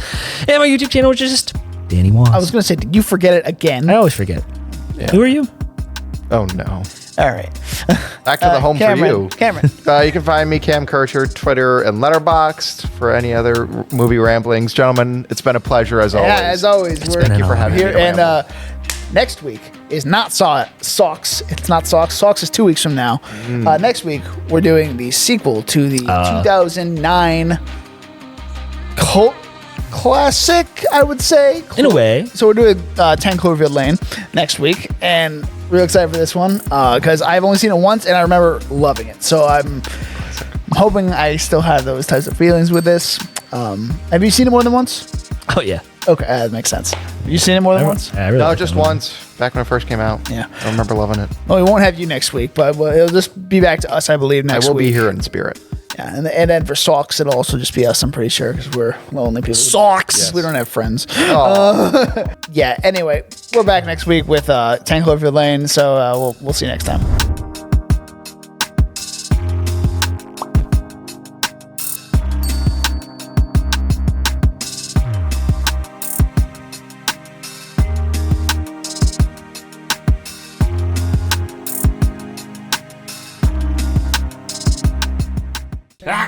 [SPEAKER 1] and my YouTube channel, which is just Danny Was.
[SPEAKER 2] I was going to say, did you forget it again?
[SPEAKER 1] I always forget.
[SPEAKER 4] Yeah.
[SPEAKER 1] Who are you?
[SPEAKER 4] Oh no.
[SPEAKER 2] All right.
[SPEAKER 4] Back to the home
[SPEAKER 2] Cameron,
[SPEAKER 4] for you.
[SPEAKER 2] Cameron.
[SPEAKER 4] You can find me, Cam Kircher, Twitter and Letterboxd for any other movie ramblings. Gentlemen, it's been a pleasure as always.
[SPEAKER 2] Yeah, as always.
[SPEAKER 4] Thank you for having
[SPEAKER 2] here.
[SPEAKER 4] me.
[SPEAKER 2] And next week is not Socks. It's not Socks. Socks is 2 weeks from now. Next week, we're doing the sequel to the 2009 cult classic, I would say.
[SPEAKER 1] In a way.
[SPEAKER 2] So we're doing 10 Cloverfield Lane next week, and real excited for this one because I've only seen it once, and I remember loving it. So I'm hoping I still have those types of feelings with this. Have you seen it more than once?
[SPEAKER 1] Oh, yeah.
[SPEAKER 2] Okay, that makes sense. Have you seen it more than once?
[SPEAKER 1] I really
[SPEAKER 4] No,
[SPEAKER 1] like
[SPEAKER 4] just
[SPEAKER 1] that movie.
[SPEAKER 4] once, back when it first came out.
[SPEAKER 2] Yeah.
[SPEAKER 4] I remember loving it.
[SPEAKER 2] Well, we won't have you next week, but it'll just be back to us, I believe,
[SPEAKER 4] I
[SPEAKER 2] next
[SPEAKER 4] will
[SPEAKER 2] week.
[SPEAKER 4] be here in spirit.
[SPEAKER 2] Yeah, and then for Socks, it'll also just be us, I'm pretty sure, because we're lonely people.
[SPEAKER 1] Socks!
[SPEAKER 2] Yes. We don't have friends.
[SPEAKER 4] Oh.
[SPEAKER 2] Yeah, anyway, we're back next week with 10 Cloverfield Lane, so we'll see you next time.